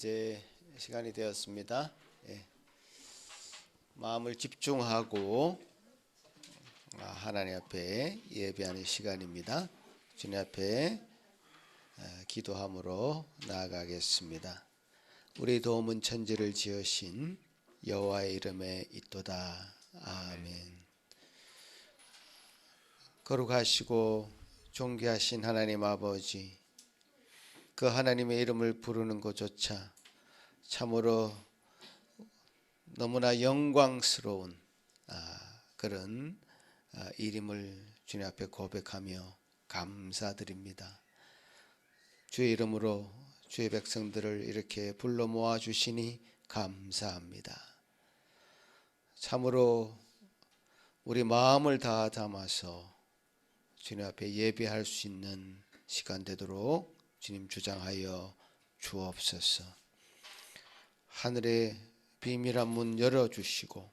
이제 시간이 되었습니다. 마음을 집중하고 하나님 앞에 예배하는 시간입니다. 주님 앞에 기도함으로 나아가겠습니다. 우리 도움은 천지를 지으신 여호와의 이름에 있도다. 아멘. 거룩하시고 존귀하신 하나님 아버지, 그 하나님의 이름을 부르는 것조차 참으로 너무나 영광스러운 그런 일임을 주님 앞에 고백하며 감사드립니다. 주의 이름으로 주의 백성들을 이렇게 불러 모아 주시니 감사합니다. 참으로 우리 마음을 다 담아서 주님 앞에 예배할 수 있는 시간 되도록 주님 주장하여 주옵소서. 하늘의 비밀한 문 열어주시고,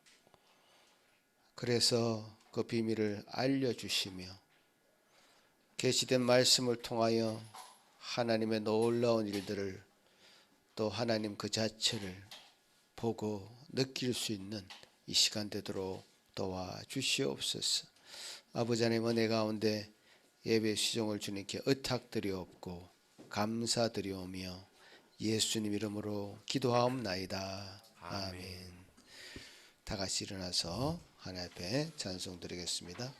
그래서 그 비밀을 알려주시며 계시된 말씀을 통하여 하나님의 놀라운 일들을, 또 하나님 그 자체를 보고 느낄 수 있는 이 시간 되도록 도와주시옵소서. 아버지 하나님, 은혜 가운데 예배 수종을 주님께 의탁드리옵고 감사드리오며 예수님 이름으로 기도하옵나이다. 아멘. 다 같이 일어나서 하나님 앞에 찬송 드리겠습니다.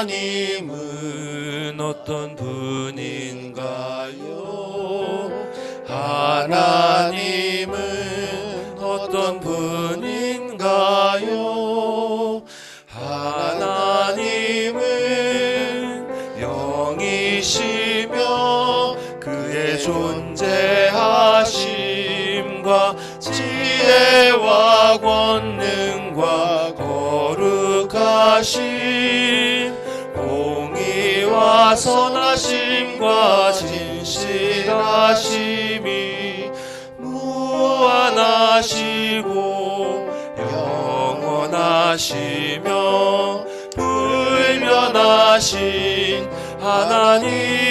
하나님은 어떤 분인가요? 하나님은 어떤 분인가요? 하나님은 영이시며 그의 존재하심과 지혜와 권능과 거룩하심, 공의와 선하심과 진실하심이 무한하시고 영원하시며 불변하신 하나님이십니다.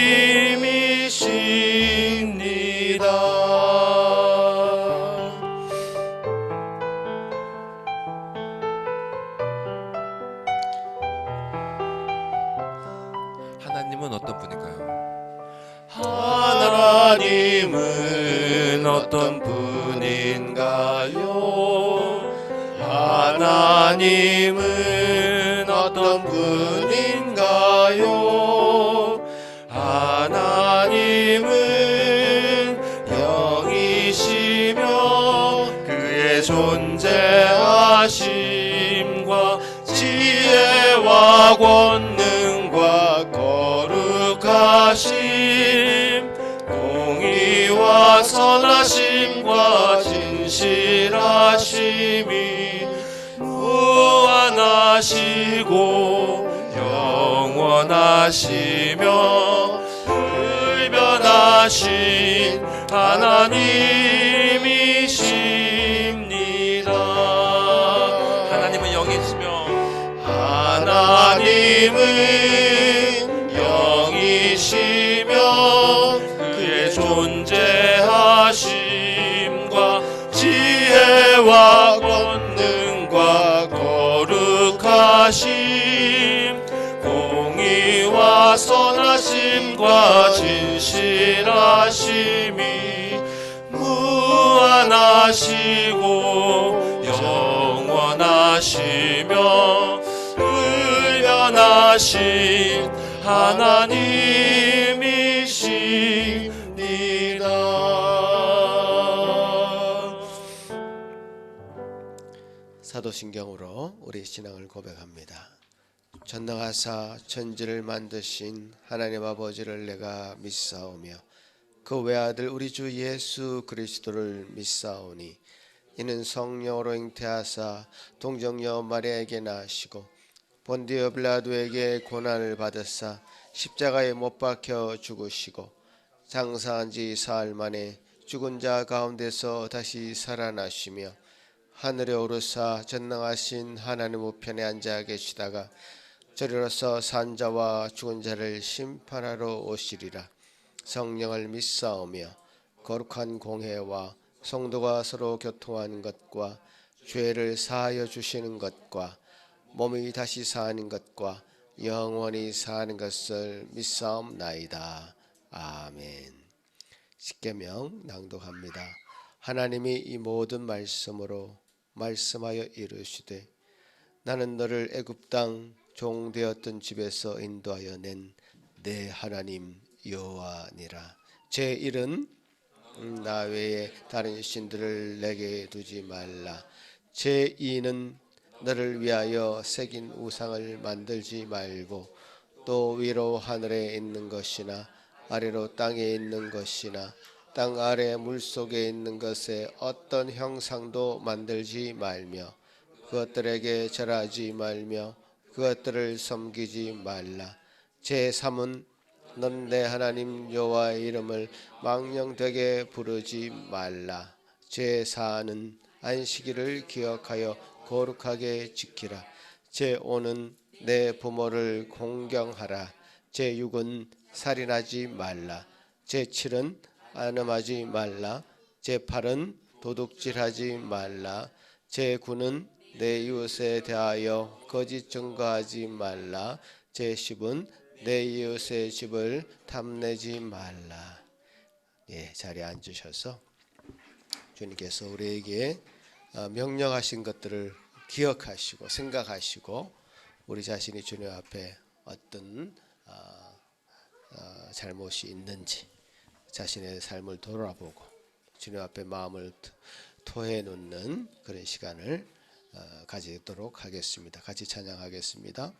하나님은 어떤 분인가요? 하나님은 어떤 분인가요? 하나님은 어떤 분인가요? 하나님은 영이시며 그의 존재하심과 지혜와 권능과 거룩하심, 공의와 선하심과 진실하심이 무한하시고 영원하시며 불변하신 하나님이십니다. 하나님은 영이시며 하나님은 영이시며 그의 존재하심과 지혜와 권능과 거룩하심, 공의와 선하심과 진실하심이 무한하시고 영원하시며 불변하신 하나님이십니다. 사도신경으로 우리 신앙을 고백합니다. 전능하사 천지를 만드신 하나님 아버지를 내가 믿사오며 그 외아들 우리 주 예수 그리스도를 믿사오니 이는 성령으로 잉태하사 동정녀 마리아에게 나시고 본디오 빌라도에게 고난을 받으사 십자가에 못 박혀 죽으시고 장사한 지 사흘 만에 죽은 자 가운데서 다시 살아나시며 하늘에 오르사 전능하신 하나님 우편에 앉아 계시다가 저리로서 산자와 죽은 자를 심판하러 오시리라. 성령을 믿사오며 거룩한 공회와 성도가 서로 교통하는 것과 죄를 사하여 주시는 것과 몸이 다시 사는 것과 영원히 사는 것을 믿사옵나이다. 아멘. 십계명 낭독합니다. 하나님이 이 모든 말씀으로 말씀하여 이르시되 나는 너를 애굽 땅 종되었던 집에서 인도하여 낸 내 하나님 여호와니라. 제 1은 나 외에 다른 신들을 내게 두지 말라. 제 2는 너를 위하여 새긴 우상을 만들지 말고 또 위로 하늘에 있는 것이나 아래로 땅에 있는 것이나 땅 아래 물속에 있는 것에 어떤 형상도 만들지 말며 그것들에게 절하지 말며 그것들을 섬기지 말라. 제3은 넌 내 하나님 여호와의 이름을 망령되게 부르지 말라. 제4는 안식일을 기억하여 거룩하게 지키라. 제5는 내 부모를 공경하라. 제6은 살인하지 말라. 제7은 안음하지 말라. 제8은 도둑질하지 말라. 제9는 내 이웃에 대하여 거짓 증거하지 말라. 제10은 내 이웃의 집을 탐내지 말라. 예, 자리에 앉으셔서 주님께서 우리에게 명령하신 것들을 기억하시고 생각하시고 우리 자신이 주님 앞에 어떤 잘못이 있는지 자신의 삶을 돌아보고 주님 앞에 마음을 토해 놓는 그런 시간을 가지도록 하겠습니다. 같이 찬양하겠습니다.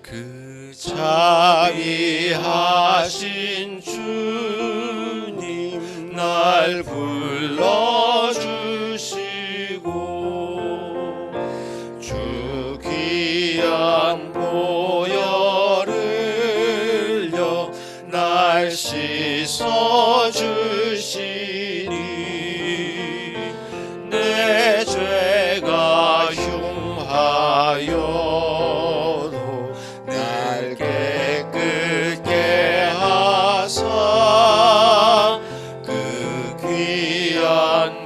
그 자비하신 주님 날 불러주시고 주 귀한 보혈 흘려 날 씻어주시니 내 죄가 흉하여 그 귀한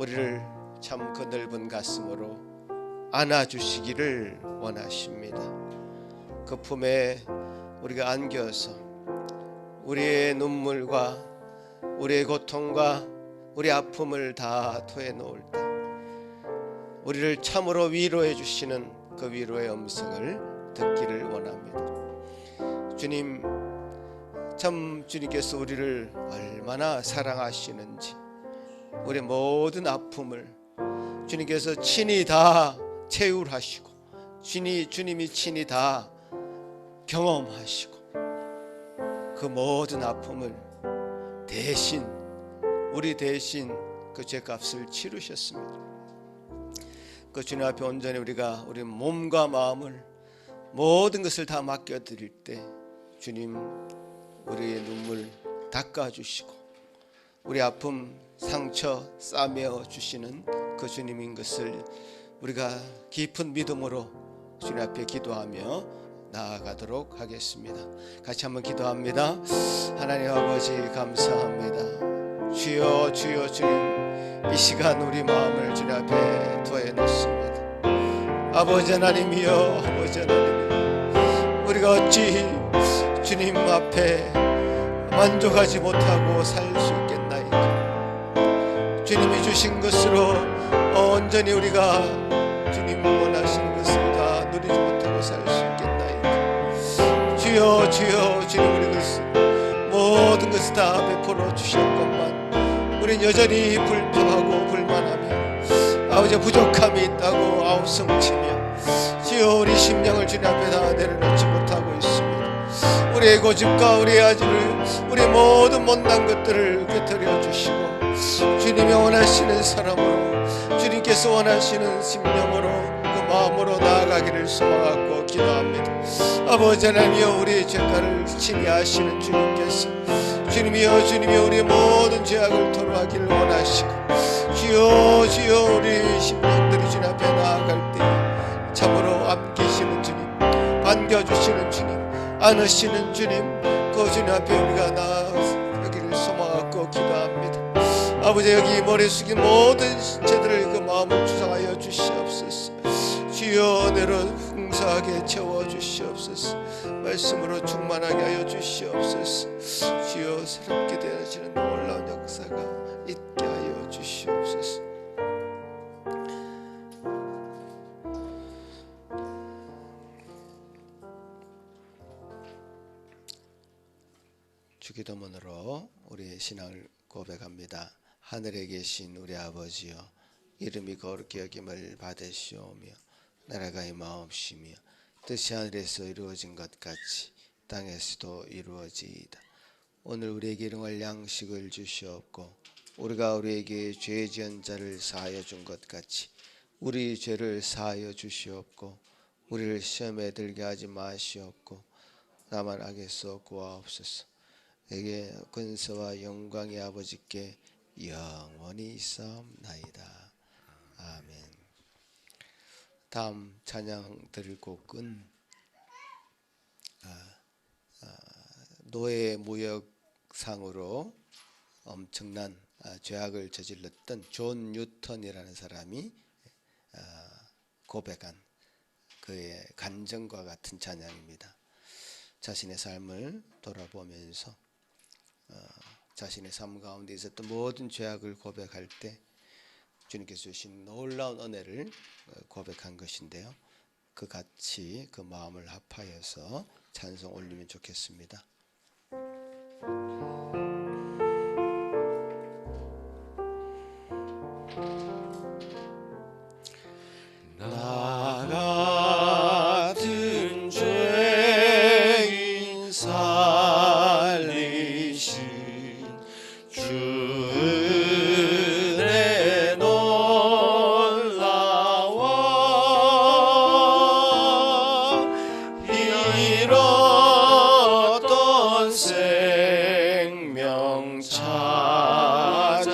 우리를 참 그 넓은 가슴으로 안아주시기를 원하십니다. 그 품에 우리가 안겨서 우리의 눈물과 우리의 고통과 우리 아픔을 다 토해놓을 때 우리를 참으로 위로해 주시는 그 위로의 음성을 듣기를 원합니다. 주님, 참 주님께서 우리를 얼마나 사랑하시는지, 우리 모든 아픔을 주님께서 친히 다 체휼하시고 주님이 친히 다 경험하시고 그 모든 아픔을 대신 우리 대신 그 죄값을 치르셨습니다. 그 주님 앞에 온전히 우리가 우리 몸과 마음을 모든 것을 다 맡겨드릴 때 주님 우리의 눈물 닦아주시고 우리 아픔 상처 싸매어 주시는 그 주님인 것을 우리가 깊은 믿음으로 주님 앞에 기도하며 나아가도록 하겠습니다. 같이 한번 기도합니다. 하나님 아버지 감사합니다. 주여 주여 주님, 이 시간 우리 마음을 주님 앞에 두어 놓습니다. 아버지 하나님이여, 아버지 하나님, 우리가 어찌 주님 앞에 만족하지 못하고 살 수 있겠나이까. 주님이 주신 것으로 온전히 우리가 주님 원하시는 것을 다 누리지 못하고 살 수 있겠나이까. 주여 주여 주님, 우리 모든 것을 다 베풀어 주셨건만 우린 여전히 불평하고 불만하며 아버지 부족함이 있다고 아우성치며 주여 우리 심령을 주님 앞에 다 내려놓지 못하고 있습니다. 우리의 고집과 우리의 아집을, 우리 모든 못난 것들을 꿰뚫어 주시고 주님이 원하시는 사람으로, 주님께서 원하시는 심령으로 그 마음으로 나아가기를 소망하고 기도합니다. 아버지 하나님이여, 우리의 죄가를 친히 아시는 주님께서 주님이여 주님이 우리 모든 죄악을 토로하기를 원하시고 주여 주여 우리 심령들이 주님 앞에 나아갈 때 참으로 안기시는 주님, 반겨주시는 주님, 안으시는 주님, 그 주님 앞에 우리가 나아가기를 소망하고 기도합니다. 아버지, 여기 머리 숙인 모든 신체들을 그 마음을 주장하여 주시옵소서. 주여 은혜로 풍성하게 채워주시옵소서. 말씀으로 충만하게 하여 주시옵소서. 주여 새롭게 되어지는 놀라운 역사가 있게 하여 주시옵소서. 주기도문으로 우리의 신앙을 고백합니다. 하늘에 계신 우리 아버지여, 이름이 거룩히 여김을 받으시오며 나라가 임하옵시며 뜻이 하늘에서 이루어진 것 같이 땅에서도 이루어지이다. 오늘 우리에게 일용할 양식을 주시옵고 우리가 우리에게 죄 지은 자를 사하여 준 것 같이 우리 죄를 사하여 주시옵고 우리를 시험에 들게 하지 마시옵고 다만 악에서 구하옵소서. 내게 근세와 영광의 아버지께 영원히 있사옵나이다. 아멘. 다음 찬양 드릴 곡은 노예 무역상으로 엄청난 죄악을 저질렀던 존 뉴턴이라는 사람이 고백한 그의 간증과 같은 찬양입니다. 자신의 삶을 돌아보면서 자신의 삶 가운데 있었던 모든 죄악을 고백할 때 주님께서 주신 놀라운 은혜를 고백한 것인데요. 그 같이 그 마음을 합하여서 찬송 올리면 좋겠습니다. 나 같은 죄인 살리신 주 은혜 놀라워 잃었던 생명 찾았고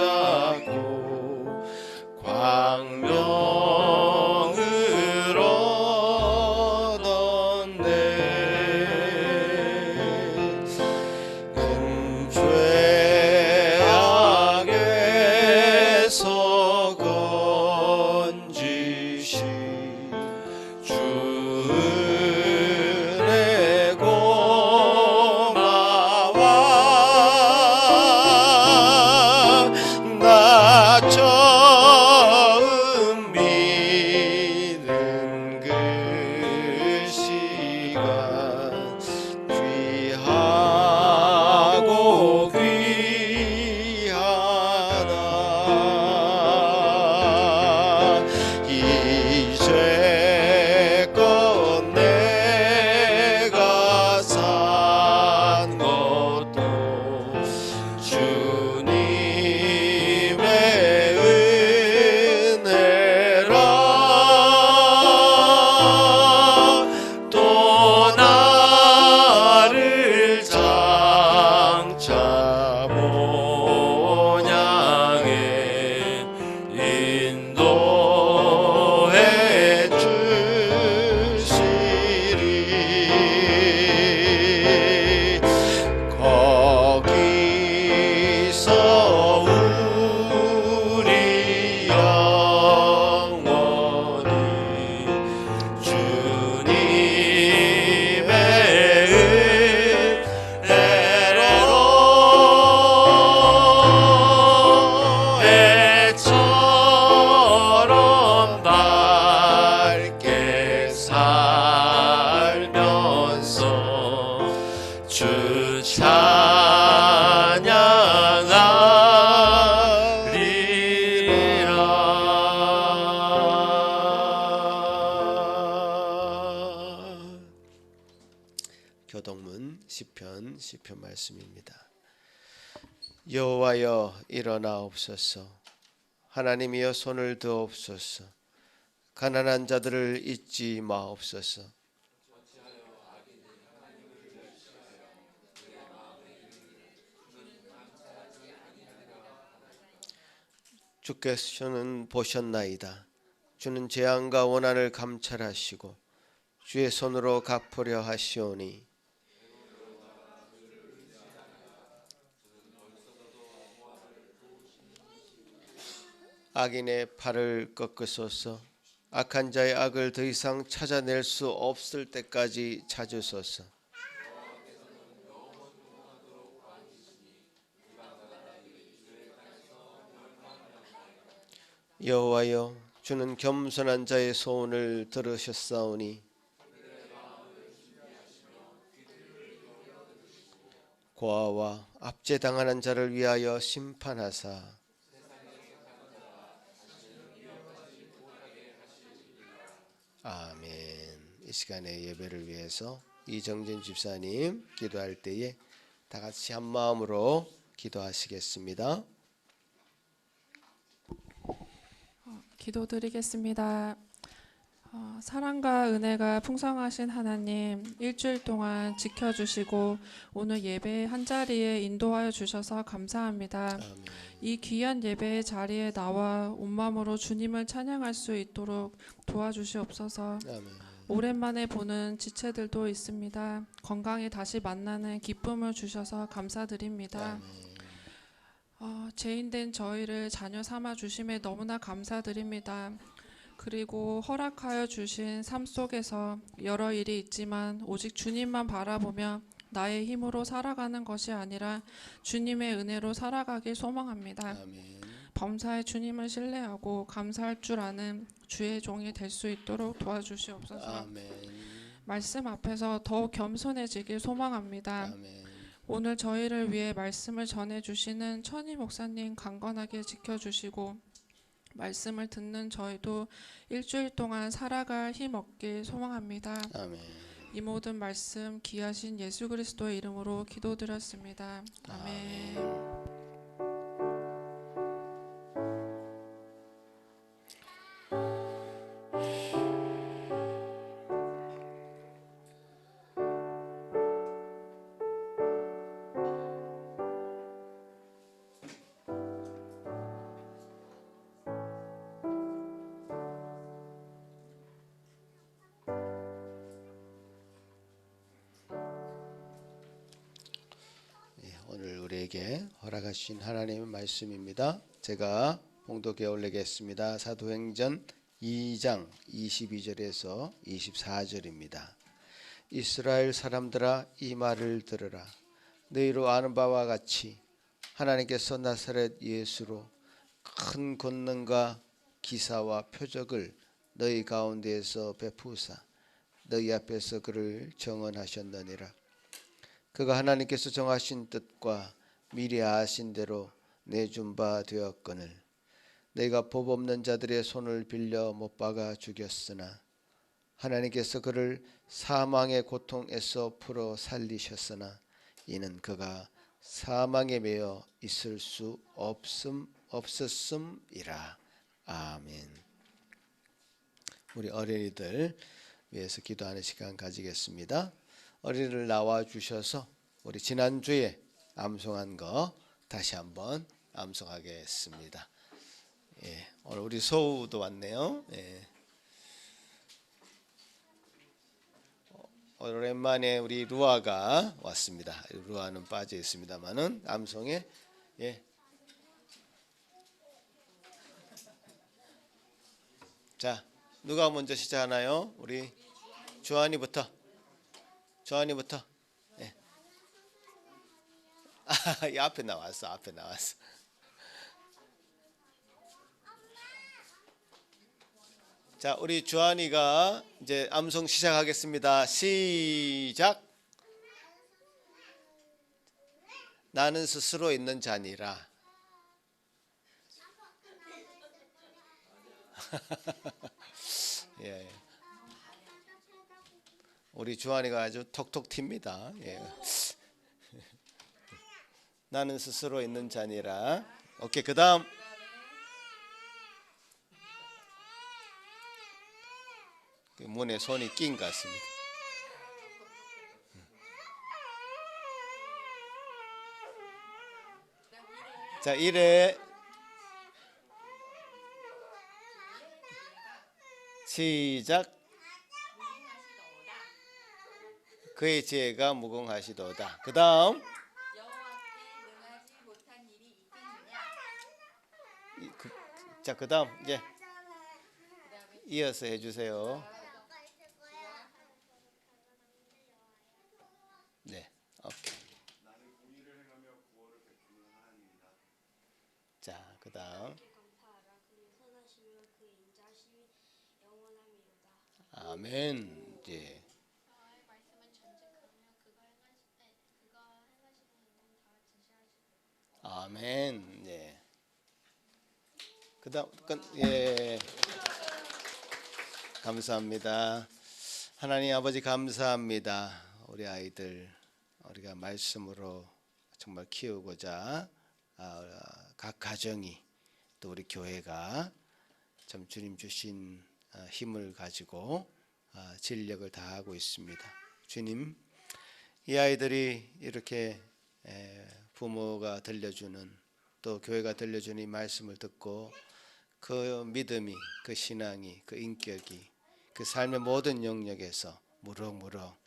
시편 말씀입니다. 여호와여 일어나옵소서. 하나님이여 손을 드옵소서. 가난한 자들을 잊지 마옵소서. 주께서는 보셨나이다. 주는 재앙과 원한을 감찰하시고 주의 손으로 갚으려 하시오니 악인의 팔을 꺾으소서. 악한 자의 악을 더 이상 찾아낼 수 없을 때까지 찾으소서. 여호와여 주는 겸손한 자의 소원을 들으셨사오니 고아와 압제당하는 자를 위하여 심판하사 아멘. 이 시간의 예배를 위해서 이정진 집사님 기도할 때에 다 같이 한 마음으로 기도하시겠습니다. 기도드리겠습니다. 사랑과 은혜가 풍성하신 하나님, 일주일 동안 지켜주시고 오늘 예배 한자리에 인도하여 주셔서 감사합니다. 아멘. 이 귀한 예배의 자리에 나와 온 마음으로 주님을 찬양할 수 있도록 도와주시옵소서. 아멘. 오랜만에 보는 지체들도 있습니다. 건강히 다시 만나는 기쁨을 주셔서 감사드립니다. 죄인된 저희를 자녀 삼아 주심에 너무나 감사드립니다. 그리고 허락하여 주신 삶 속에서 여러 일이 있지만 오직 주님만 바라보며 나의 힘으로 살아가는 것이 아니라 주님의 은혜로 살아가길 소망합니다. 아멘. 범사에 주님을 신뢰하고 감사할 줄 아는 주의 종이 될 수 있도록 도와주시옵소서. 아멘. 말씀 앞에서 더욱 겸손해지길 소망합니다. 아멘. 오늘 저희를 위해 말씀을 전해주시는 천희 목사님 강건하게 지켜주시고 말씀을 듣는 저희도 일주일 동안 살아갈 힘 얻길 소망합니다. 아멘. 이 모든 말씀 귀하신 예수 그리스도의 이름으로 기도드렸습니다. 아멘. 오늘 우리에게 허락하신 하나님의 말씀입니다. 제가 봉독해 올리겠습니다. 사도행전 2장 22절에서 24절입니다. 이스라엘 사람들아 이 말을 들으라. 너희로 아는 바와 같이 하나님께서 나사렛 예수로 큰 권능과 기사와 표적을 너희 가운데에서 베푸사 너희 앞에서 그를 정언하셨느니라. 그가 하나님께서 정하신 뜻과 미리 아신 대로 내준 바 되었거늘 너희가 법 없는 자들의 손을 빌려 못 박아 죽였으나 하나님께서 그를 사망의 고통에서 풀어 살리셨으나 이는 그가 사망에 매여 있을 수 없었음이라. 아멘. 우리 어린이들 위해서 기도하는 시간 가지겠습니다. 어린이들 나와 주셔서 우리 지난주에 암송한 거 다시 한번 암송하겠습니다. 예, 오늘 우리 소우도 왔네요. 예. 오랜만에 우리 루아가 왔습니다. 루아는 빠져 있습니다만은 암송에 예. 자, 누가 먼저 시작하나요? 우리 주한이부터. 예. 이 앞에 나왔어. 자, 우리 주한이가 이제 암송 시작하겠습니다. 시작. 나는 스스로 있는 자니라. 예. 우리 주한이가 아주 톡톡 튑니다. 예. 나는 스스로 있는 자니라. 오케이, 그다음 그 문에 손이 낀 것 같습니다. 자, 이래 시작. 그의 지혜가 무궁하시도다. 그 다음 여호와께 능하지 못한 일이 있겠느냐. 자, 그 다음 이제 이어서 해주세요. 네, 오케이. 자, 그 다음 감사하라. 그는 선하시며 그의 인자하심이 영원함이로다. 아멘. 예. 여호와의 말씀은 전직하며 그가 행하시는 일은 다 지시하시고. 아멘. 예. 그다음 예. 감사합니다. 하나님 아버지 감사합니다. 우리 아이들 우리가 말씀으로 정말 키우고자 각 가정이 또 우리 교회가 참 주님 주신 힘을 가지고 진력을 다하고 있습니다. 주님, 이 아이들이 이렇게 부모가 들려주는 또 교회가 들려주는 이 말씀을 듣고 그 믿음이, 그 신앙이, 그 인격이 그 삶의 모든 영역에서 무럭무럭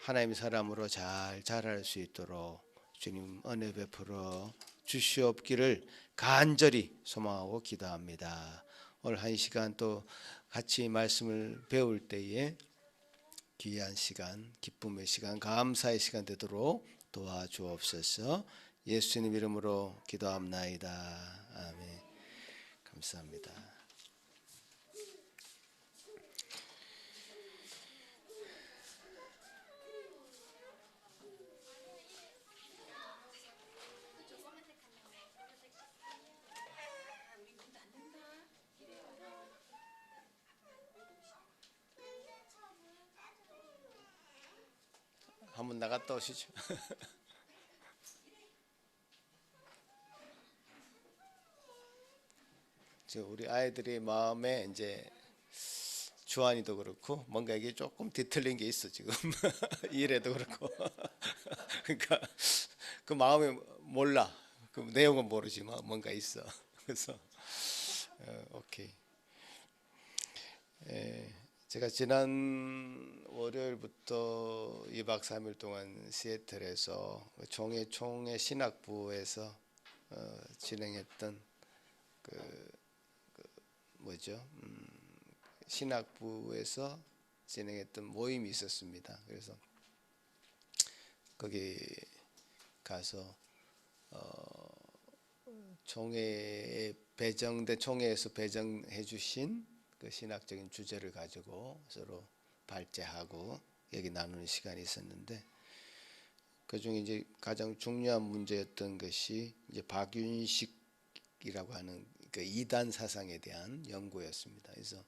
하나님의 사람으로 잘 자랄 수 있도록 주님 은혜 베풀어 주시옵기를 간절히 소망하고 기도합니다. 오늘 한 시간 또 같이 말씀을 배울 때에 귀한 시간, 기쁨의 시간, 감사의 시간 되도록 도와주옵소서. 예수님 이름으로 기도합나이다. 아멘. 감사합니다. 한번 나갔다 오시죠. 우리 아이들이 마음에 이제 주한이도 그렇고 뭔가 이게 조금 뒤틀린 게 있어 지금. 일에도 그렇고. 그러니까 그 마음에 몰라. 그 내용은 모르지만 뭔가 있어. 그래서 오케이. 제가 지난 월요일부터 2박 3일 동안 시애틀에서 총회 신학부에서 진행했던 신학부에서 진행했던 모임이 있었습니다. 그래서 거기 가서 총회에 총회에서 배정해 주신 그 신학적인 주제를 가지고 서로 발제하고 얘기 나누는 시간이 있었는데 그중에 이제 가장 중요한 문제였던 것이 이제 박윤식이라고 하는 그 이단 사상에 대한 연구였습니다. 그래서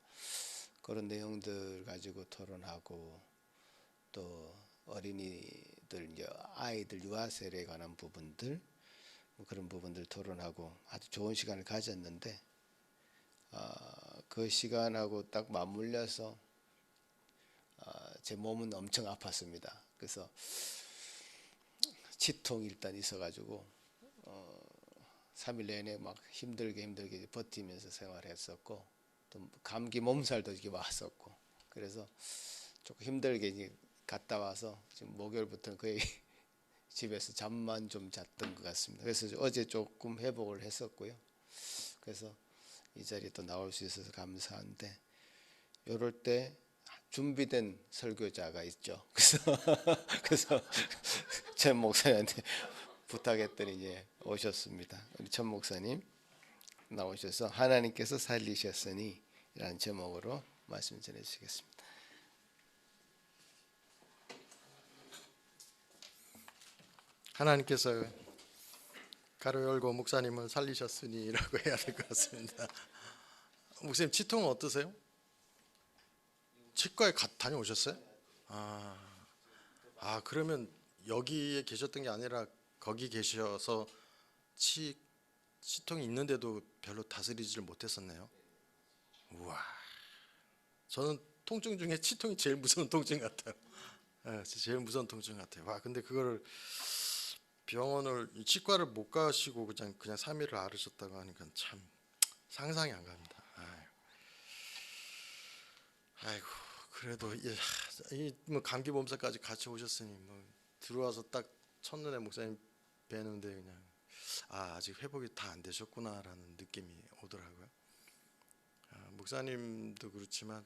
그런 내용들 가지고 토론하고 또 어린이들 이제 아이들 유아 세례에 관한 부분들 그런 부분들 토론하고 아주 좋은 시간을 가졌는데 그 시간하고 딱 맞물려서 제 몸은 엄청 아팠습니다. 그래서 치통이 일단 있어가지고 3일 내내 막 힘들게 버티면서 생활했었고 또 감기 몸살도 이렇게 왔었고 그래서 조금 힘들게 이제 갔다 와서 지금 목요일부터는 거의 집에서 잠만 좀 잤던 것 같습니다. 그래서 어제 조금 회복을 했었고요. 그래서 이 자리에 또 나올 수 있어서 감사한데 이럴 때 준비된 설교자가 있죠. 그래서 전 목사님한테 부탁했더니 이제 오셨습니다. 우리 전 목사님 나오셔서 하나님께서 살리셨으니 라는 제목으로 말씀 전해 주시겠습니다. 하나님께서 가로 열고 목사님을 살리셨으니라고 해야 될 것 같습니다. 목사님 치통은 어떠세요? 치과에 다녀오셨어요? 그러면 여기에 계셨던 게 아니라 거기 계셔서 치통이 있는데도 별로 다스리지를 못했었네요. 우와. 저는 통증 중에 치통이 제일 무서운 통증 같아요. 예, 제일 무서운 통증 같아요. 와, 근데 그거를 병원을 치과를 못 가시고 그냥 3일을 앓으셨다고 하니까 참 상상이 안 갑니다. 아이고, 그래도 뭐 감기 몸살까지 같이 오셨으니 뭐 들어와서 딱 첫눈에 목사님 뵈는데 그냥 아직 회복이 다 안 되셨구나라는 느낌이 오더라고요. 목사님도 그렇지만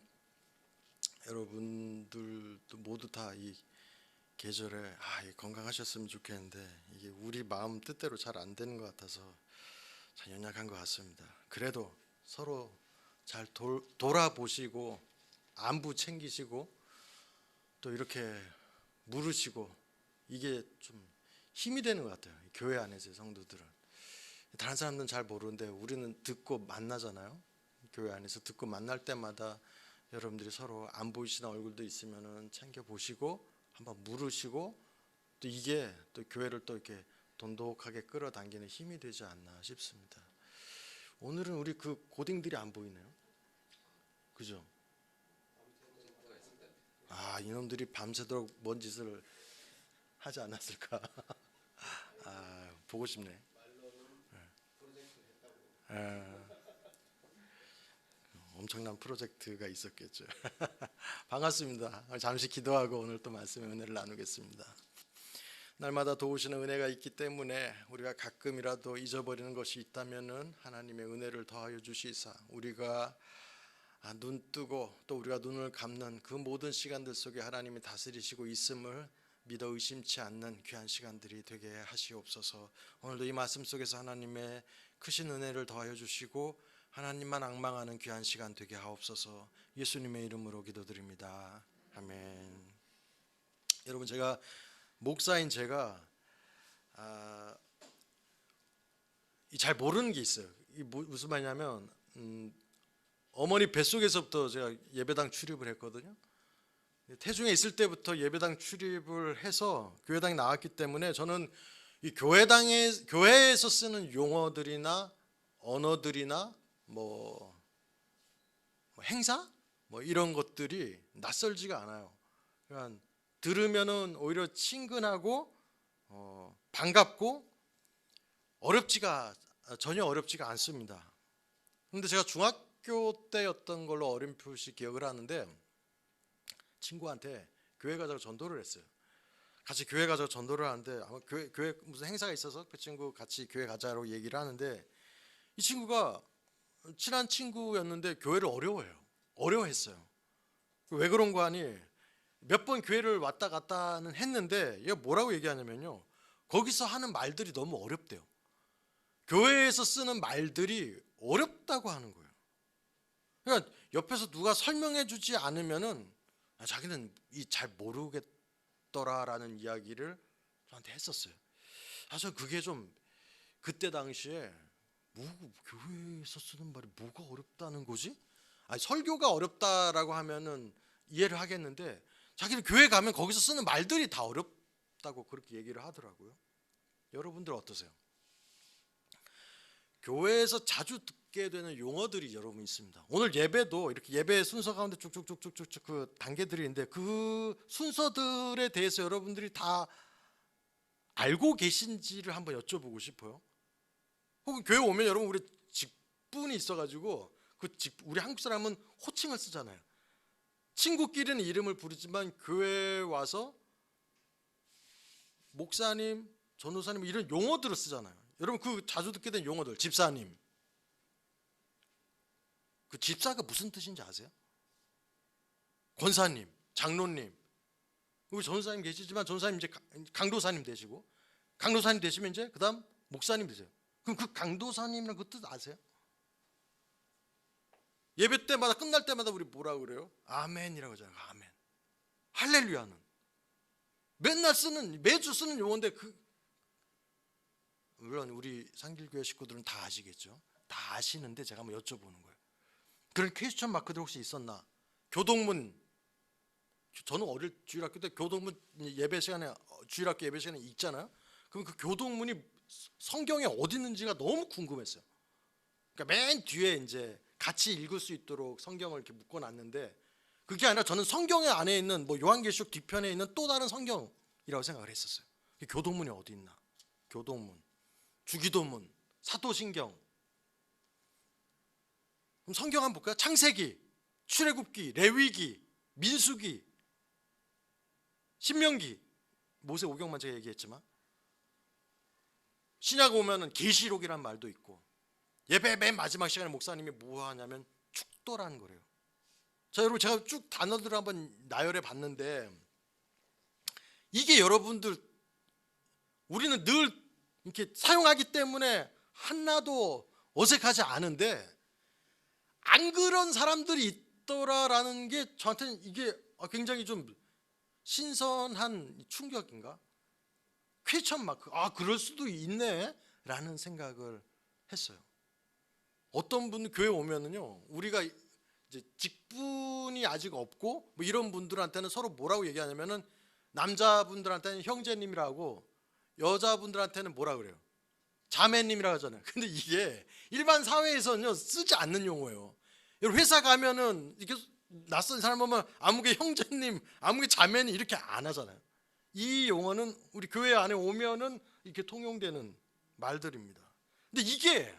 여러분들도 모두 다 이 계절에 건강하셨으면 좋겠는데 이게 우리 마음 뜻대로 잘 안 되는 것 같아서 참 연약한 것 같습니다. 그래도 서로 잘 돌아보시고 안부 챙기시고 또 이렇게 물으시고 이게 좀 힘이 되는 것 같아요. 교회 안에서 성도들은 다른 사람들은 잘 모르는데 우리는 듣고 만나잖아요. 교회 안에서 듣고 만날 때마다 여러분들이 서로 안 보이시는 얼굴도 있으면은 챙겨 보시고 한번 물으시고 또 이게 또 교회를 또 이렇게 돈독하게 끌어당기는 힘이 되지 않나 싶습니다. 오늘은 우리 그 고딩들이 안 보이네요. 그죠? 이놈들이 밤새도록 뭔 짓을 하지 않았을까? 보고 싶네. 엄청난 프로젝트가 있었겠죠. 반갑습니다. 잠시 기도하고 오늘 또 말씀의 은혜를 나누겠습니다. 날마다 도우시는 은혜가 있기 때문에 우리가 가끔이라도 잊어버리는 것이 있다면은 하나님의 은혜를 더하여 주시사 우리가 눈 뜨고 또 우리가 눈을 감는 그 모든 시간들 속에 하나님이 다스리시고 있음을 믿어 의심치 않는 귀한 시간들이 되게 하시옵소서. 오늘도 이 말씀 속에서 하나님의 크신 은혜를 더하여 주시고 하나님만 앙망하는 귀한 시간 되게 하옵소서. 예수님의 이름으로 기도드립니다. 아멘. 여러분, 제가 목사인 제가 잘 모르는 게 있어요. 이 무슨 말이냐면 어머니 뱃속에서부터 제가 예배당 출입을 했거든요. 태중에 있을 때부터 예배당 출입을 해서 교회당에 나왔기 때문에 저는 이 교회에서 쓰는 용어들이나 언어들이나 뭐 행사 이런 것들이 낯설지가 않아요. 그러니까 들으면은 오히려 친근하고 반갑고 전혀 어렵지가 않습니다. 그런데 제가 중학교 때였던 걸로 어렴풋이 기억을 하는데 친구한테 교회 가자고 전도를 했어요. 같이 교회 가자고 전도를 하는데 아마 교회 무슨 행사가 있어서 그 친구 같이 교회 가자고 얘기를 하는데 이 친구가 친한 친구였는데 교회를 어려워했어요. 왜 그런 거 하니 몇 번 교회를 왔다 갔다는 했는데 얘가 뭐라고 얘기하냐면요, 거기서 하는 말들이 너무 어렵대요. 교회에서 쓰는 말들이 어렵다고 하는 거예요. 그러니까 옆에서 누가 설명해 주지 않으면은 자기는 잘 모르겠더라라는 이야기를 저한테 했었어요. 사실 그게 좀 그때 당시에 교회에서 쓰는 말이 뭐가 어렵다는 거지? 설교가 어렵다라고 하면은 이해를 하겠는데 자기는 교회 가면 거기서 쓰는 말들이 다 어렵다고 그렇게 얘기를 하더라고요. 여러분들 어떠세요? 교회에서 자주 듣게 되는 용어들이 여러분 있습니다. 오늘 예배도 이렇게 예배 순서 가운데 쭉쭉쭉쭉쭉 그 단계들이 있는데 그 순서들에 대해서 여러분들이 다 알고 계신지를 한번 여쭤보고 싶어요. 혹은 교회 오면 여러분 우리 직분이 있어가지고 우리 한국 사람은 호칭을 쓰잖아요. 친구끼리는 이름을 부르지만 교회에 와서 목사님, 전도사님 이런 용어들을 쓰잖아요. 여러분 그 자주 듣게 된 용어들, 집사님. 그 집사가 무슨 뜻인지 아세요? 권사님, 장로님. 여기 전도사님 계시지만 전도사님 이제 강도사님 되시고, 강도사님 되시면 이제 그다음 목사님 되세요. 그럼 그 강도사님이라는 그 뜻 아세요? 예배 때마다 끝날 때마다 우리 뭐라고 그래요? 아멘이라고 하잖아요. 아멘. 할렐루야는 매주 쓰는 용어인데 물론 우리 상길교회 식구들은 다 아시겠죠. 다 아시는데 제가 한번 여쭤보는 거예요. 그런 퀘스천 마크들 혹시 있었나? 교동문 저는 어릴 주일학교 때 교동문 예배 시간에 주일학교 예배 시간에 읽잖아요. 그럼 그 교동문이 성경에 어디 있는지가 너무 궁금했어요. 그러니까 맨 뒤에 이제 같이 읽을 수 있도록 성경을 이렇게 묶어놨는데 그게 아니라 저는 성경의 안에 있는 뭐 요한계시록 뒤편에 있는 또 다른 성경이라고 생각을 했었어요. 교동문이 어디 있나? 교동문, 주기도문, 사도신경. 그럼 성경 한번 볼까요? 창세기, 출애굽기, 레위기, 민수기, 신명기, 모세오경만 제가 얘기했지만 신약 오면은 계시록이란 말도 있고 예배 맨 마지막 시간에 목사님이 뭐 하냐면 축도라는 거래요. 자, 여러분 제가 쭉 단어들을 한번 나열해 봤는데 이게 여러분들 우리는 늘 이렇게 사용하기 때문에 하나도 어색하지 않은데 안 그런 사람들이 있더라라는 게 저한테는 이게 굉장히 좀 신선한 충격인가? 퀘스천 마크. 그럴 수도 있네 라는 생각을 했어요. 어떤 분 교회 오면은요 우리가 이제 직분이 아직 없고 뭐 이런 분들한테는 서로 뭐라고 얘기하냐면은 남자분들한테는 형제님이라고 여자분들한테는 뭐라 그래요? 자매님이라고 하잖아요. 근데 이게 일반 사회에서는요 쓰지 않는 용어예요. 회사 가면은 이렇게 낯선 사람 보면 아무개 형제님, 아무개 자매님 이렇게 안 하잖아요. 이 용어는 우리 교회 안에 오면은 이렇게 통용되는 말들입니다. 근데 이게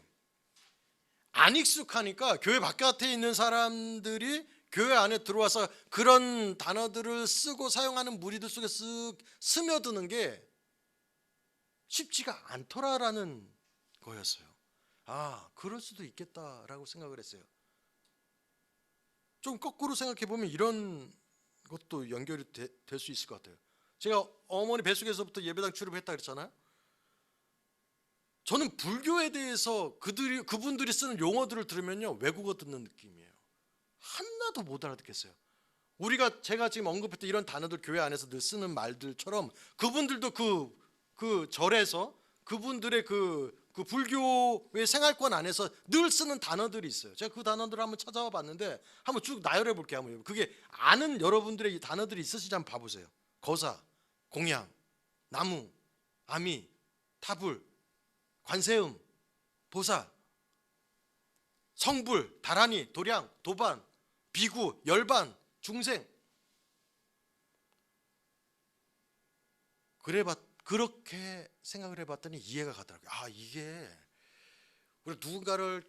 안 익숙하니까 교회 바깥에 있는 사람들이 교회 안에 들어와서 그런 단어들을 쓰고 사용하는 무리들 속에 쓱 스며드는 게 쉽지가 않더라라는 거였어요. 그럴 수도 있겠다라고 생각을 했어요. 좀 거꾸로 생각해 보면 이런 것도 연결이 될 수 있을 것 같아요. 제가 어머니 뱃속에서부터 예배당 출입했다 그랬잖아요. 저는 불교에 대해서 그분들이 쓰는 용어들을 들으면요 외국어 듣는 느낌이에요. 하나도 못 알아듣겠어요. 제가 지금 언급했던 이런 단어들 교회 안에서 늘 쓰는 말들처럼 그분들도 그 절에서 그분들의 그 불교의 생활권 안에서 늘 쓰는 단어들이 있어요. 제가 그 단어들을 한번 찾아와 봤는데 한번 쭉 나열해 볼게요. 한번 그게 아는 여러분들의 이 단어들이 있으시지 한번 봐보세요. 거사, 공양, 나무, 아미, 타불, 관세음, 보사, 성불, 다라니, 도량, 도반, 비구, 열반, 중생. 그렇게 생각을 해봤더니 이해가 가더라고요. 이게 우리 누군가를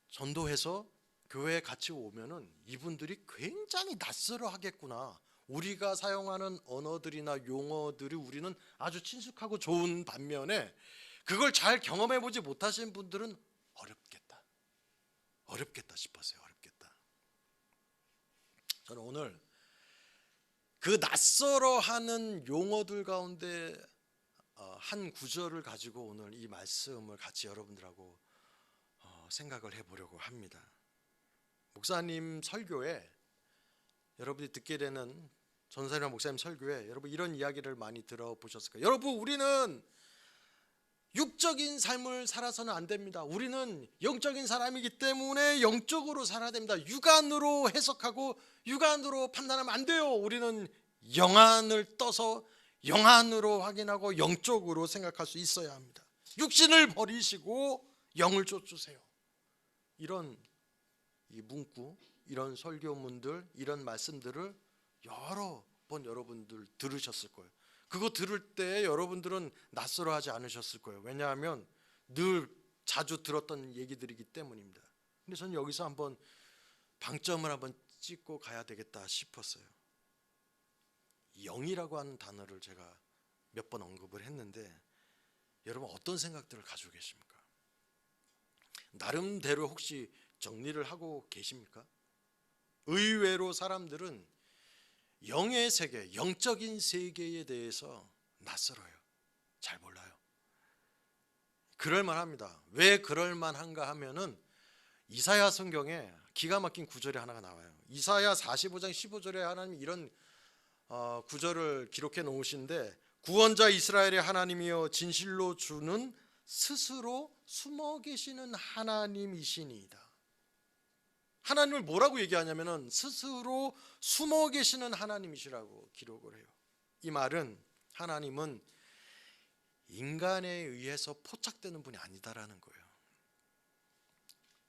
전도해서 교회에 같이 오면은 이분들이 굉장히 낯설어 하겠구나. 우리가 사용하는 언어들이나 용어들이 우리는 아주 친숙하고 좋은 반면에 그걸 잘 경험해 보지 못하신 분들은 어렵겠다 싶었어요. 어렵겠다. 저는 오늘 그 낯설어하는 용어들 가운데 한 구절을 가지고 오늘 이 말씀을 같이 여러분들하고 생각을 해보려고 합니다. 목사님 설교에 여러분이 듣게 되는 전사님 목사님 설교에 여러분 이런 이야기를 많이 들어보셨을 거예요. 여러분 우리는 육적인 삶을 살아서는 안 됩니다. 우리는 영적인 사람이기 때문에 영적으로 살아야 됩니다. 육안으로 해석하고 육안으로 판단하면 안 돼요. 우리는 영안을 떠서 영안으로 확인하고 영적으로 생각할 수 있어야 합니다. 육신을 버리시고 영을 쫓으세요. 이런 이 문구, 이런 설교문들, 이런 말씀들을 여러 번 여러분들 들으셨을 거예요. 그거 들을 때 여러분들은 낯설어하지 않으셨을 거예요. 왜냐하면 늘 자주 들었던 얘기들이기 때문입니다. 근데 저는 여기서 한번 방점을 한번 찍고 가야 되겠다 싶었어요. 영이라고 하는 단어를 제가 몇 번 언급을 했는데 여러분 어떤 생각들을 가지고 계십니까? 나름대로 혹시 정리를 하고 계십니까? 의외로 사람들은 영의 세계, 영적인 세계에 대해서 낯설어요. 잘 몰라요. 그럴만합니다. 왜 그럴만한가 하면은 이사야 성경에 기가 막힌 구절이 하나가 나와요. 이사야 45장 15절에 하나님 이런 구절을 기록해 놓으신데 구원자 이스라엘의 하나님이여 진실로 주는 스스로 숨어 계시는 하나님이시니이다. 하나님을 뭐라고 얘기하냐면은 스스로 숨어 계시는 하나님이시라고 기록을 해요. 이 말은 하나님은 인간에 의해서 포착되는 분이 아니다라는 거예요.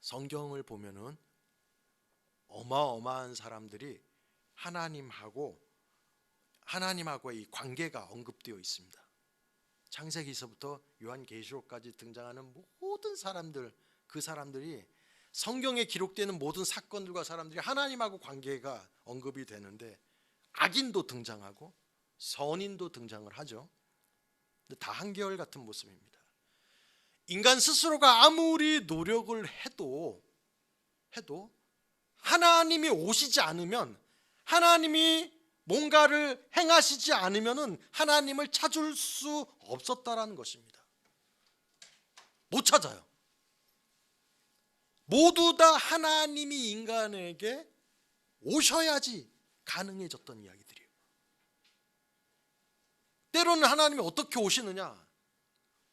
성경을 보면은 어마어마한 사람들이 하나님하고의 이 관계가 언급되어 있습니다. 창세기에서부터 요한계시록까지 등장하는 모든 사람들, 그 사람들이 성경에 기록되는 모든 사건들과 사람들이 하나님하고 관계가 언급이 되는데 악인도 등장하고 선인도 등장을 하죠. 근데 다 한결 같은 모습입니다. 인간 스스로가 아무리 노력을 해도 하나님이 오시지 않으면, 하나님이 뭔가를 행하시지 않으면은 하나님을 찾을 수 없었다라는 것입니다. 못 찾아요. 모두 다 하나님이 인간에게 오셔야지 가능해졌던 이야기들이에요. 때로는 하나님이 어떻게 오시느냐?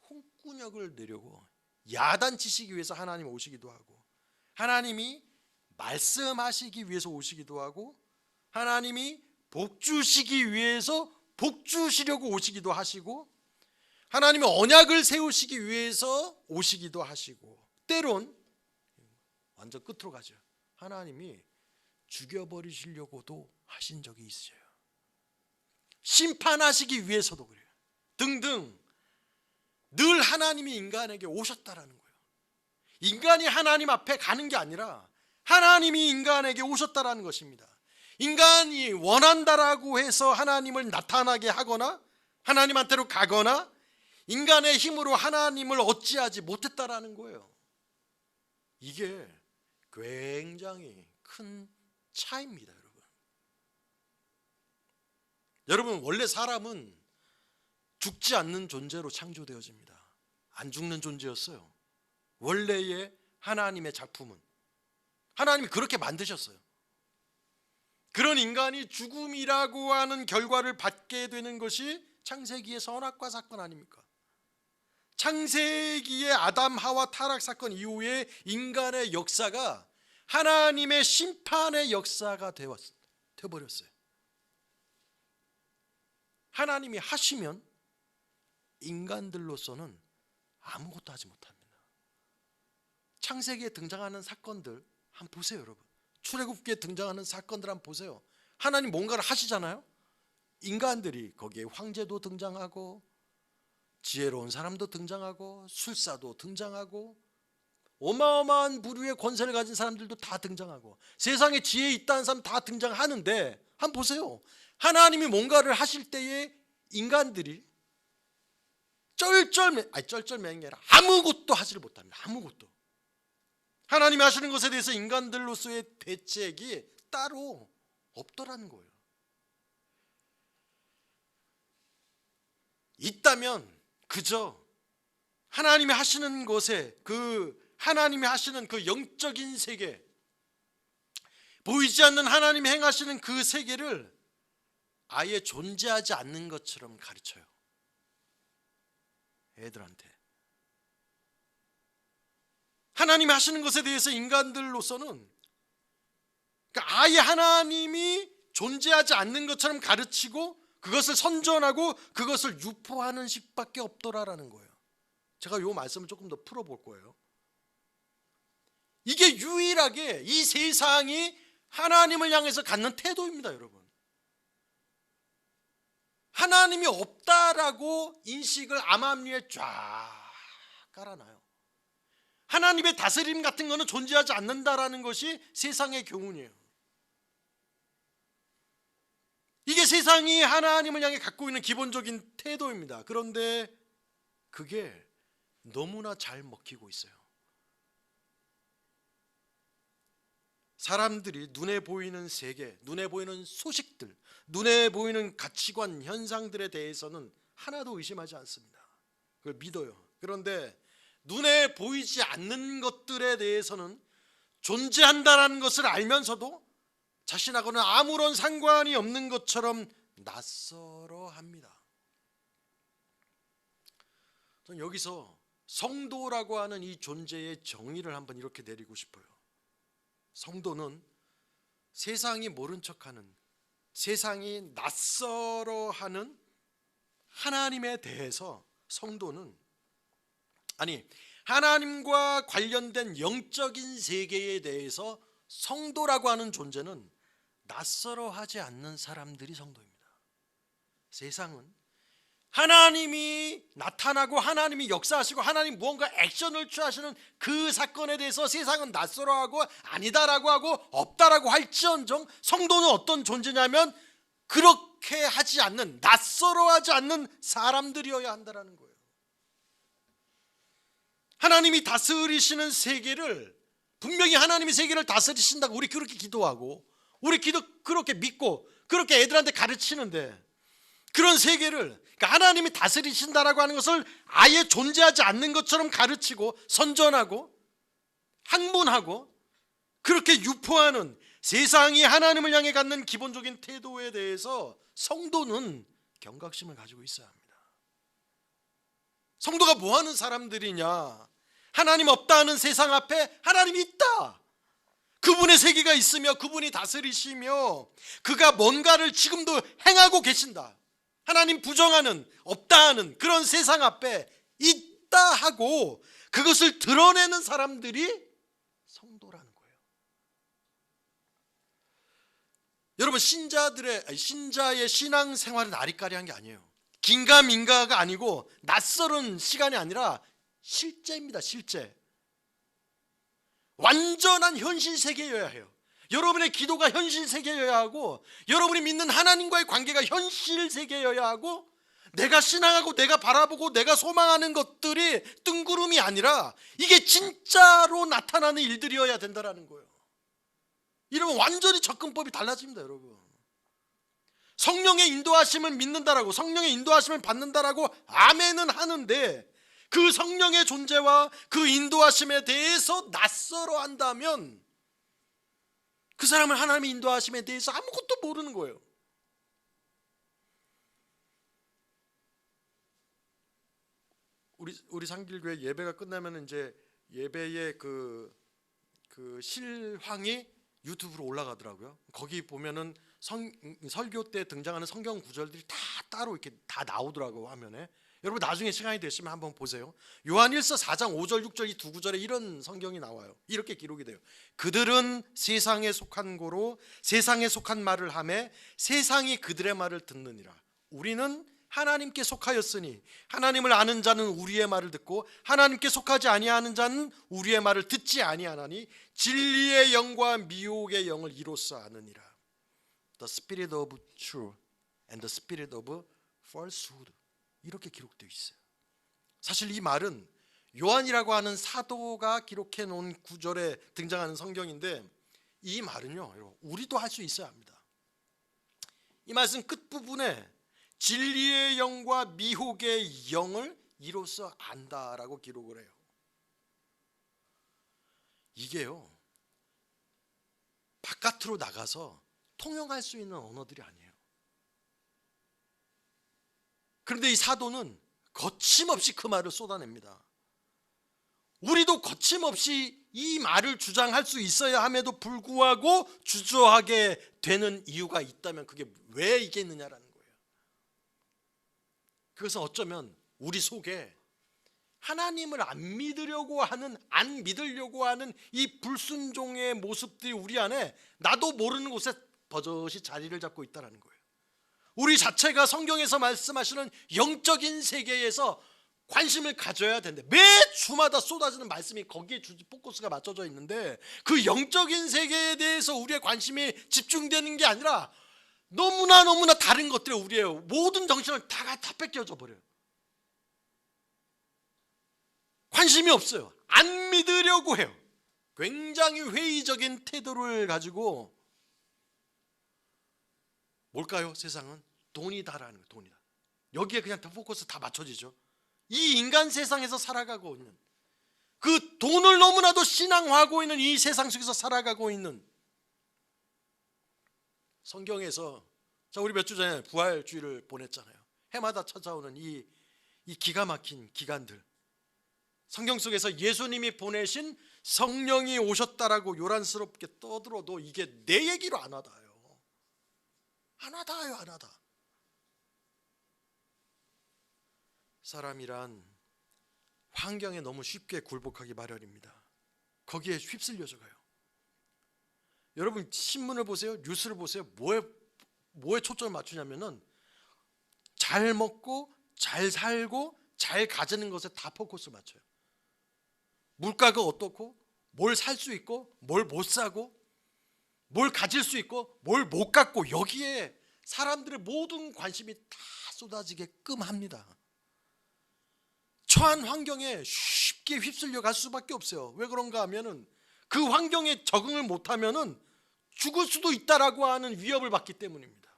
홍군역을 내려고 야단치시기 위해서 하나님이 오시기도 하고, 하나님이 말씀하시기 위해서 오시기도 하고, 하나님이 복 주시기 위해서 복 주시려고 오시기도 하시고, 하나님이 언약을 세우시기 위해서 오시기도 하시고, 때론 완전 끝으로 가죠. 하나님이 죽여버리시려고도 하신 적이 있어요. 심판하시기 위해서도 그래요. 등등 늘 하나님이 인간에게 오셨다라는 거예요. 인간이 하나님 앞에 가는 게 아니라 하나님이 인간에게 오셨다라는 것입니다. 인간이 원한다라고 해서 하나님을 나타나게 하거나 하나님한테로 가거나 인간의 힘으로 하나님을 어찌하지 못했다라는 거예요. 이게 굉장히 큰 차이입니다, 여러분. 여러분, 원래 사람은 죽지 않는 존재로 창조되어집니다. 안 죽는 존재였어요. 원래의 하나님의 작품은 하나님이 그렇게 만드셨어요. 그런 인간이 죽음이라고 하는 결과를 받게 되는 것이 창세기의 선악과 사건 아닙니까? 창세기의 아담 하와 타락 사건 이후에 인간의 역사가 하나님의 심판의 역사가 되어버렸어요. 하나님이 하시면 인간들로서는 아무것도 하지 못합니다. 창세기에 등장하는 사건들 한번 보세요, 여러분. 출애굽기에 등장하는 사건들 한번 보세요. 하나님 뭔가를 하시잖아요. 인간들이 거기에 황제도 등장하고 지혜로운 사람도 등장하고 술사도 등장하고 어마어마한 부류의 권세를 가진 사람들도 다 등장하고 세상에 지혜 있다는 사람 다 등장하는데 한번 보세요. 하나님이 뭔가를 하실 때에 인간들이 쩔쩔매는 게 아니라 아무것도 하지를 못합니다. 아무것도. 하나님이 하시는 것에 대해서 인간들로서의 대책이 따로 없더라는 거예요. 있다면 그저 하나님이 하시는 것에 하나님이 하시는 그 영적인 세계, 보이지 않는 하나님이 행하시는 그 세계를 아예 존재하지 않는 것처럼 가르쳐요. 애들한테. 하나님이 하시는 것에 대해서 인간들로서는 그러니까 아예 하나님이 존재하지 않는 것처럼 가르치고 그것을 선전하고 그것을 유포하는 식밖에 없더라라는 거예요. 제가 이 말씀을 조금 더 풀어볼 거예요. 이게 유일하게 이 세상이 하나님을 향해서 갖는 태도입니다, 여러분. 하나님이 없다라고 인식을 암암리에 쫙 깔아놔요. 하나님의 다스림 같은 거는 존재하지 않는다라는 것이 세상의 교훈이에요. 이게 세상이 하나님을 향해 갖고 있는 기본적인 태도입니다. 그런데 그게 너무나 잘 먹히고 있어요. 사람들이 눈에 보이는 세계, 눈에 보이는 소식들, 눈에 보이는 가치관, 현상들에 대해서는 하나도 의심하지 않습니다. 그걸 믿어요. 그런데 눈에 보이지 않는 것들에 대해서는 존재한다는 것을 알면서도 자신하고는 아무런 상관이 없는 것처럼 낯설어 합니다. 저는 여기서 성도라고 하는 이 존재의 정의를 한번 이렇게 내리고 싶어요. 성도는 세상이 모른 척하는, 세상이 낯설어하는 하나님에 대해서 성도는, 아니 하나님과 관련된 영적인 세계에 대해서 성도라고 하는 존재는 낯설어하지 않는 사람들이 성도입니다. 세상은 하나님이 나타나고 하나님이 역사하시고 하나님 무언가 액션을 취하시는 그 사건에 대해서 세상은 낯설어하고 아니다라고 하고 없다라고 할지언정 성도는 어떤 존재냐면 그렇게 하지 않는, 낯설어하지 않는 사람들이어야 한다라는 거예요. 하나님이 다스리시는 세계를, 분명히 하나님이 세계를 다스리신다고 우리 그렇게 기도하고 우리 그렇게 믿고 그렇게 애들한테 가르치는데, 그런 세계를, 그러니까 하나님이 다스리신다라고 하는 것을 아예 존재하지 않는 것처럼 가르치고 선전하고 학문하고 그렇게 유포하는 세상이 하나님을 향해 갖는 기본적인 태도에 대해서 성도는 경각심을 가지고 있어야 합니다. 성도가 뭐 하는 사람들이냐? 하나님 없다 하는 세상 앞에 하나님이 있다. 그분의 세계가 있으며 그분이 다스리시며 그가 뭔가를 지금도 행하고 계신다. 하나님 부정하는, 없다 하는 그런 세상 앞에 있다 하고 그것을 드러내는 사람들이 성도라는 거예요. 여러분, 신자의 신앙 생활은 아리까리한 게 아니에요. 긴가민가가 아니고 낯설은 시간이 아니라 실제입니다. 실제. 완전한 현실 세계여야 해요. 여러분의 기도가 현실 세계여야 하고 여러분이 믿는 하나님과의 관계가 현실 세계여야 하고 내가 신앙하고 내가 바라보고 내가 소망하는 것들이 뜬구름이 아니라 이게 진짜로 나타나는 일들이어야 된다는 거예요. 이러면 완전히 접근법이 달라집니다. 여러분, 성령의 인도하심을 믿는다라고, 성령의 인도하심을 받는다라고 아멘은 하는데 그 성령의 존재와 그 인도하심에 대해서 낯설어 한다면 그 사람은 하나님의 인도하심에 대해서 아무것도 모르는 거예요. 우리 상길교회 예배가 끝나면 이제 예배의 그 실황이 유튜브로 올라가더라고요. 거기 보면은 설교 때 등장하는 성경 구절들이 다 따로 이렇게 다 나오더라고요, 화면에. 여러분 나중에 시간이 되시면 한번 보세요. 요한일서 4장 5절 6절 이 두 구절에 이런 성경이 나와요. 이렇게 기록이 돼요. 그들은 세상에 속한 고로 세상에 속한 말을 하매 세상이 그들의 말을 듣느니라. 우리는 하나님께 속하였으니 하나님을 아는 자는 우리의 말을 듣고 하나님께 속하지 아니하는 자는 우리의 말을 듣지 아니하나니 진리의 영과 미혹의 영을 이로써 아느니라. The spirit of truth and the spirit of falsehood. 이렇게 기록되어 있어요. 사실 이 말은 요한이라고 하는 사도가 기록해 놓은 구절에 등장하는 성경인데 이 말은요, 우리도 할 수 있어야 합니다. 이 말씀 끝부분에 진리의 영과 미혹의 영을 이로써 안다라고 기록을 해요. 이게요, 바깥으로 나가서 통용할 수 있는 언어들이 아니에요. 그런데 이 사도는 거침없이 그 말을 쏟아냅니다. 우리도 거침없이 이 말을 주장할 수 있어야 함에도 불구하고 주저하게 되는 이유가 있다면 그게 왜 이게 있느냐라는 거예요. 그것은 어쩌면 우리 속에 하나님을 안 믿으려고 하는 이 불순종의 모습들이 우리 안에 나도 모르는 곳에 버젓이 자리를 잡고 있다는 거예요. 우리 자체가 성경에서 말씀하시는 영적인 세계에서 관심을 가져야 되는데 매 주마다 쏟아지는 말씀이 거기에 포커스가 맞춰져 있는데 그 영적인 세계에 대해서 우리의 관심이 집중되는 게 아니라 너무나 다른 것들에 우리의 모든 정신을 다 뺏겨져 버려요. 관심이 없어요. 안 믿으려고 해요. 굉장히 회의적인 태도를 가지고, 뭘까요? 세상은 돈이다라는 거예요. 돈이다. 여기에 그냥 포커스 다 맞춰지죠. 이 인간 세상에서 살아가고 있는, 그 돈을 너무나도 신앙화하고 있는 이 세상 속에서 살아가고 있는, 성경에서 우리 몇 주 전에 부활주의를 보냈잖아요. 해마다 찾아오는 이 기가 막힌 기간들, 성경 속에서 예수님이 보내신 성령이 오셨다라고 요란스럽게 떠들어도 이게 내 얘기로 안 와닿아요. 안 와닿아요, 안 와닿아. 사람이란 환경에 너무 쉽게 굴복하기 마련입니다. 거기에 휩쓸려져 가요. 여러분 신문을 보세요, 뉴스를 보세요. 뭐에 초점을 맞추냐면은 잘 먹고 잘 살고 잘 가지는 것에 다 포커스를 맞춰요. 물가가 어떻고, 뭘 살 수 있고, 뭘 못 사고, 뭘 가질 수 있고, 뭘 못 갖고, 여기에 사람들의 모든 관심이 다 쏟아지게끔 합니다. 처한 환경에 쉽게 휩쓸려 갈 수밖에 없어요. 왜 그런가 하면은 그 환경에 적응을 못하면은 죽을 수도 있다라고 하는 위협을 받기 때문입니다.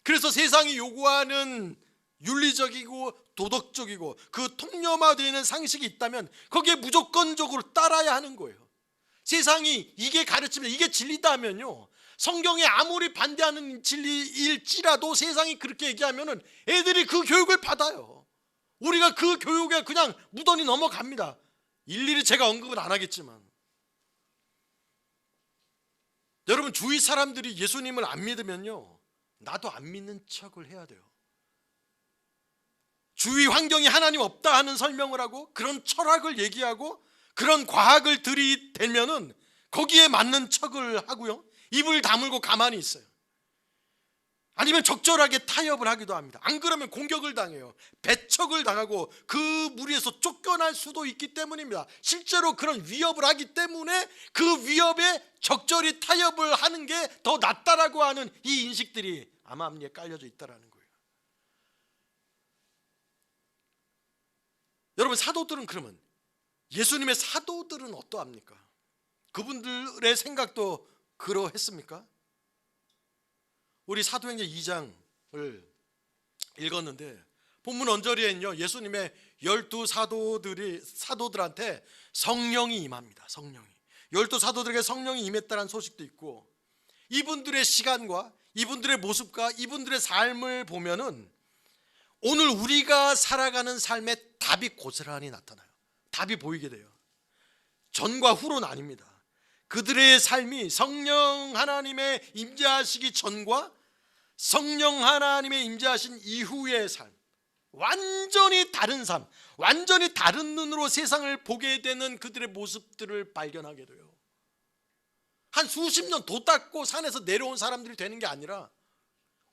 그래서 세상이 요구하는 윤리적이고 도덕적이고 그 통념화되어 있는 상식이 있다면 거기에 무조건적으로 따라야 하는 거예요. 세상이 이게 가르치면 이게 진리다 하면요, 성경에 아무리 반대하는 진리일지라도 세상이 그렇게 얘기하면은 애들이 그 교육을 받아요. 우리가 그 교육에 그냥 무던히 넘어갑니다. 일일이 제가 언급은 안 하겠지만, 여러분 주위 사람들이 예수님을 안 믿으면요, 나도 안 믿는 척을 해야 돼요. 주위 환경이 하나님 없다 하는 설명을 하고 그런 철학을 얘기하고 그런 과학을 들이대면은 거기에 맞는 척을 하고요, 입을 다물고 가만히 있어요. 아니면 적절하게 타협을 하기도 합니다. 안 그러면 공격을 당해요. 배척을 당하고 그 무리에서 쫓겨날 수도 있기 때문입니다. 실제로 그런 위협을 하기 때문에 그 위협에 적절히 타협을 하는 게 더 낫다라고 하는 이 인식들이 암암리에 깔려져 있다라는 거예요. 여러분 사도들은 그러면, 예수님의 사도들은 어떠합니까? 그분들의 생각도 그러했습니까? 우리 사도행전 2장을 읽었는데 본문 언저리에는요, 예수님의 12 사도들한테 성령이 임합니다. 성령이 12 사도들에게 성령이 임했다는 소식도 있고, 이분들의 시간과 이분들의 모습과 이분들의 삶을 보면은 오늘 우리가 살아가는 삶의 답이 고스란히 나타나요. 답이 보이게 돼요. 전과 후로는 아닙니다. 그들의 삶이 성령 하나님의 임재하시기 전과 성령 하나님의 임재하신 이후의 삶, 완전히 다른 삶, 완전히 다른 눈으로 세상을 보게 되는 그들의 모습들을 발견하게 돼요. 한 수십 년 도 닦고 산에서 내려온 사람들이 되는 게 아니라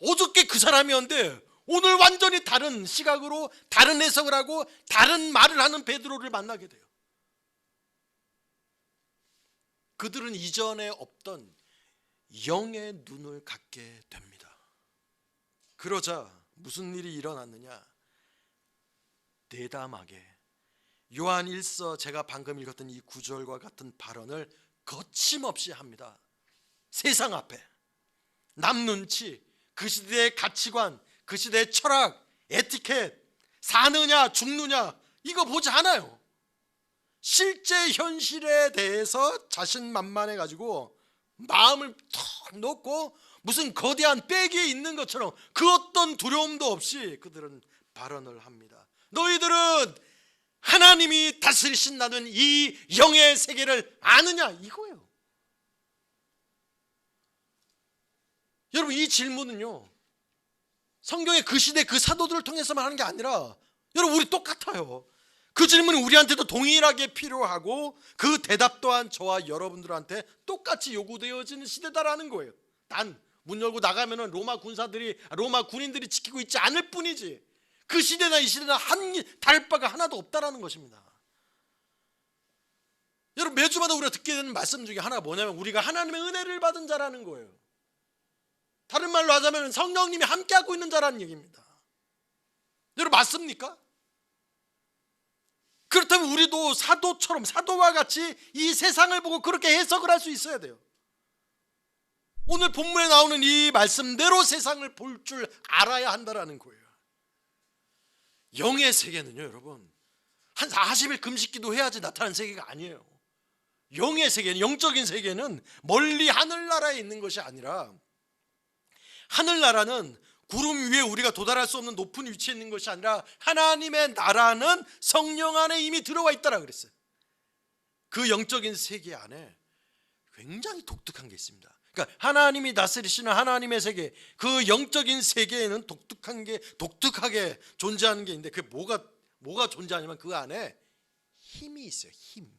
어저께 그 사람이었는데 오늘 완전히 다른 시각으로 다른 해석을 하고 다른 말을 하는 베드로를 만나게 돼요. 그들은 이전에 없던 영의 눈을 갖게 됩니다. 그러자 무슨 일이 일어났느냐? 대담하게 요한 1서 제가 방금 읽었던 이 구절과 같은 발언을 거침없이 합니다. 세상 앞에 남 눈치, 그 시대의 가치관, 그 시대의 철학, 에티켓, 사느냐 죽느냐 이거 보지 않아요. 실제 현실에 대해서 자신만만해 가지고 마음을 턱 놓고 무슨 거대한 빼기에 있는 것처럼 그 어떤 두려움도 없이 그들은 발언을 합니다. 너희들은 하나님이 다스리신다는 이 영의 세계를 아느냐 이거예요. 여러분 이 질문은요, 성경의 그 시대 그 사도들을 통해서만 하는 게 아니라 여러분 우리 똑같아요. 그 질문이 우리한테도 동일하게 필요하고 그 대답 또한 저와 여러분들한테 똑같이 요구되어지는 시대다라는 거예요. 단 문 열고 나가면은 로마 군인들이 지키고 있지 않을 뿐이지 그 시대나 이 시대나 다를 바가 하나도 없다라는 것입니다. 여러분 매주마다 우리가 듣게 되는 말씀 중에 하나가 뭐냐면 우리가 하나님의 은혜를 받은 자라는 거예요. 다른 말로 하자면 성령님이 함께하고 있는 자라는 얘기입니다. 여러분 맞습니까? 그렇다면 우리도 사도처럼 사도와 같이 이 세상을 보고 그렇게 해석을 할 수 있어야 돼요. 오늘 본문에 나오는 이 말씀대로 세상을 볼 줄 알아야 한다라는 거예요. 영의 세계는요 여러분 한 40일 금식기도 해야지 나타나는 세계가 아니에요. 영의 세계는, 영적인 세계는 멀리 하늘나라에 있는 것이 아니라, 하늘나라는 구름 위에 우리가 도달할 수 없는 높은 위치에 있는 것이 아니라 하나님의 나라는 성령 안에 이미 들어와 있다라 그랬어요. 그 영적인 세계 안에 굉장히 독특한 게 있습니다. 그러니까 하나님이 다스리시는 하나님의 세계, 그 영적인 세계에는 독특하게 존재하는 게 있는데, 그게 뭐가 존재하냐면 그 안에 힘이 있어요. 힘.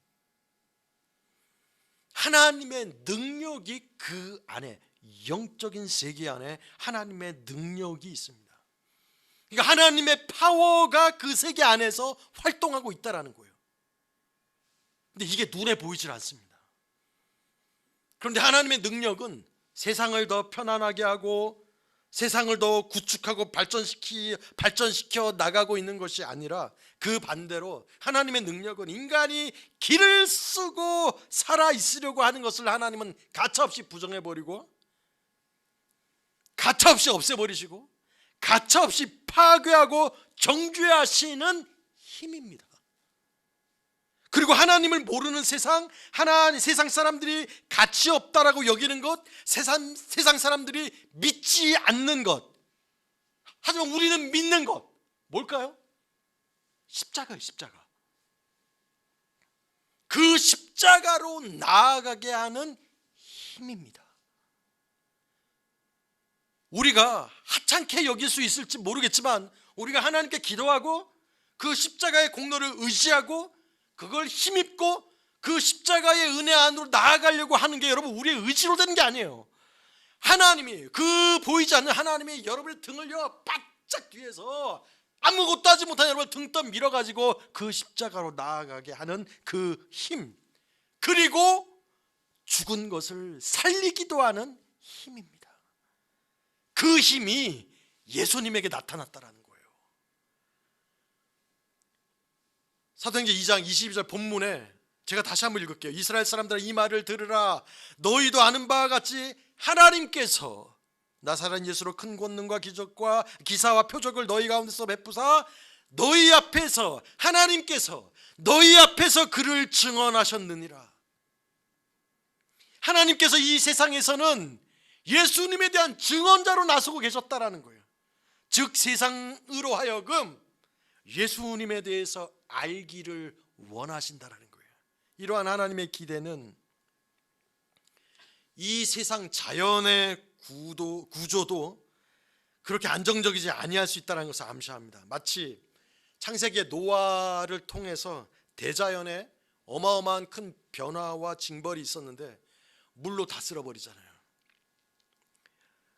하나님의 능력이 그 안에, 영적인 세계 안에 하나님의 능력이 있습니다. 그러니까 하나님의 파워가 그 세계 안에서 활동하고 있다라는 거예요. 근데 이게 눈에 보이질 않습니다. 그런데 하나님의 능력은 세상을 더 편안하게 하고 세상을 더 구축하고 발전시켜 나가고 있는 것이 아니라, 그 반대로 하나님의 능력은 인간이 길을 쓰고 살아 있으려고 하는 것을 하나님은 가차없이 부정해버리고, 가차없이 없애버리시고, 가차없이 파괴하고 정죄하시는 힘입니다. 그리고 하나님을 모르는 세상 사람들이 가치 없다라고 여기는 것, 세상 사람들이 믿지 않는 것, 하지만 우리는 믿는 것, 뭘까요? 십자가예요. 십자가. 그 십자가로 나아가게 하는 힘입니다. 우리가 하찮게 여길 수 있을지 모르겠지만, 우리가 하나님께 기도하고 그 십자가의 공로를 의지하고 그걸 힘입고 그 십자가의 은혜 안으로 나아가려고 하는 게 여러분 우리의 의지로 되는 게 아니에요. 하나님이, 그 보이지 않는 하나님이 여러분의 등을 바짝 뒤에서 아무것도 하지 못한 여러분을 등 떠 밀어가지고 그 십자가로 나아가게 하는 그 힘, 그리고 죽은 것을 살리기도 하는 힘입니다. 그 힘이 예수님에게 나타났다라는 거예요. 사도행전 2장 22절 본문에 제가 다시 한번 읽을게요. 이스라엘 사람들아, 이 말을 들으라. 너희도 아는 바와 같이 하나님께서 나사렛 예수로 큰 권능과 기적과 기사와 표적을 너희 가운데서 베푸사 너희 앞에서, 하나님께서 너희 앞에서 그를 증언하셨느니라. 하나님께서 이 세상에서는 예수님에 대한 증언자로 나서고 계셨다라는 거예요. 즉 세상으로 하여금 예수님에 대해서 알기를 원하신다라는 거예요. 이러한 하나님의 기대는 이 세상 자연의 구조도 그렇게 안정적이지 아니할 수 있다는 것을 암시합니다. 마치 창세기의 노아를 통해서 대자연에 어마어마한 큰 변화와 징벌이 있었는데 물로 다 쓸어버리잖아요.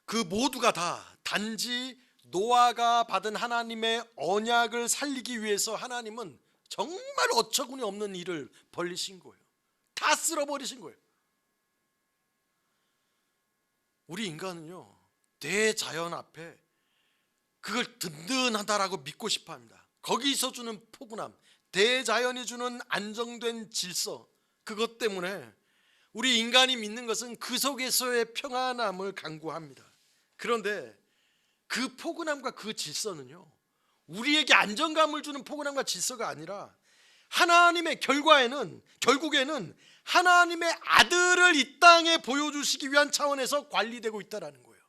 그 모두가 다 단지 노아가 받은 하나님의 언약을 살리기 위해서 하나님은 정말 어처구니 없는 일을 벌리신 거예요. 다 쓸어버리신 거예요. 우리 인간은요, 대자연 앞에 그걸 든든하다라고 믿고 싶어 합니다. 거기서 주는 포근함, 대자연이 주는 안정된 질서, 그것 때문에 우리 인간이 믿는 것은 그 속에서의 평안함을 강구합니다. 그런데 그 포근함과 그 질서는요, 우리에게 안정감을 주는 포근함과 질서가 아니라 하나님의 결국에는 하나님의 아들을 이 땅에 보여주시기 위한 차원에서 관리되고 있다는 거예요.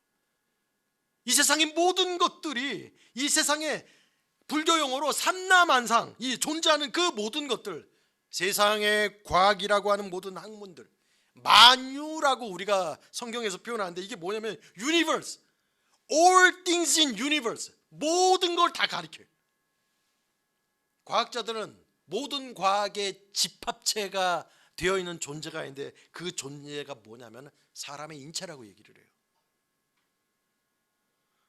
이 세상의 모든 것들이, 이 세상에 불교 용어로 삼라만상, 이 존재하는 그 모든 것들, 세상의 과학이라고 하는 모든 학문들, 만유라고 우리가 성경에서 표현하는데 이게 뭐냐면 universe, all things in universe, 모든 걸 다 가리켜요. 과학자들은 모든 과학의 집합체가 되어 있는 존재가 있는데 그 존재가 뭐냐면 사람의 인체라고 얘기를 해요.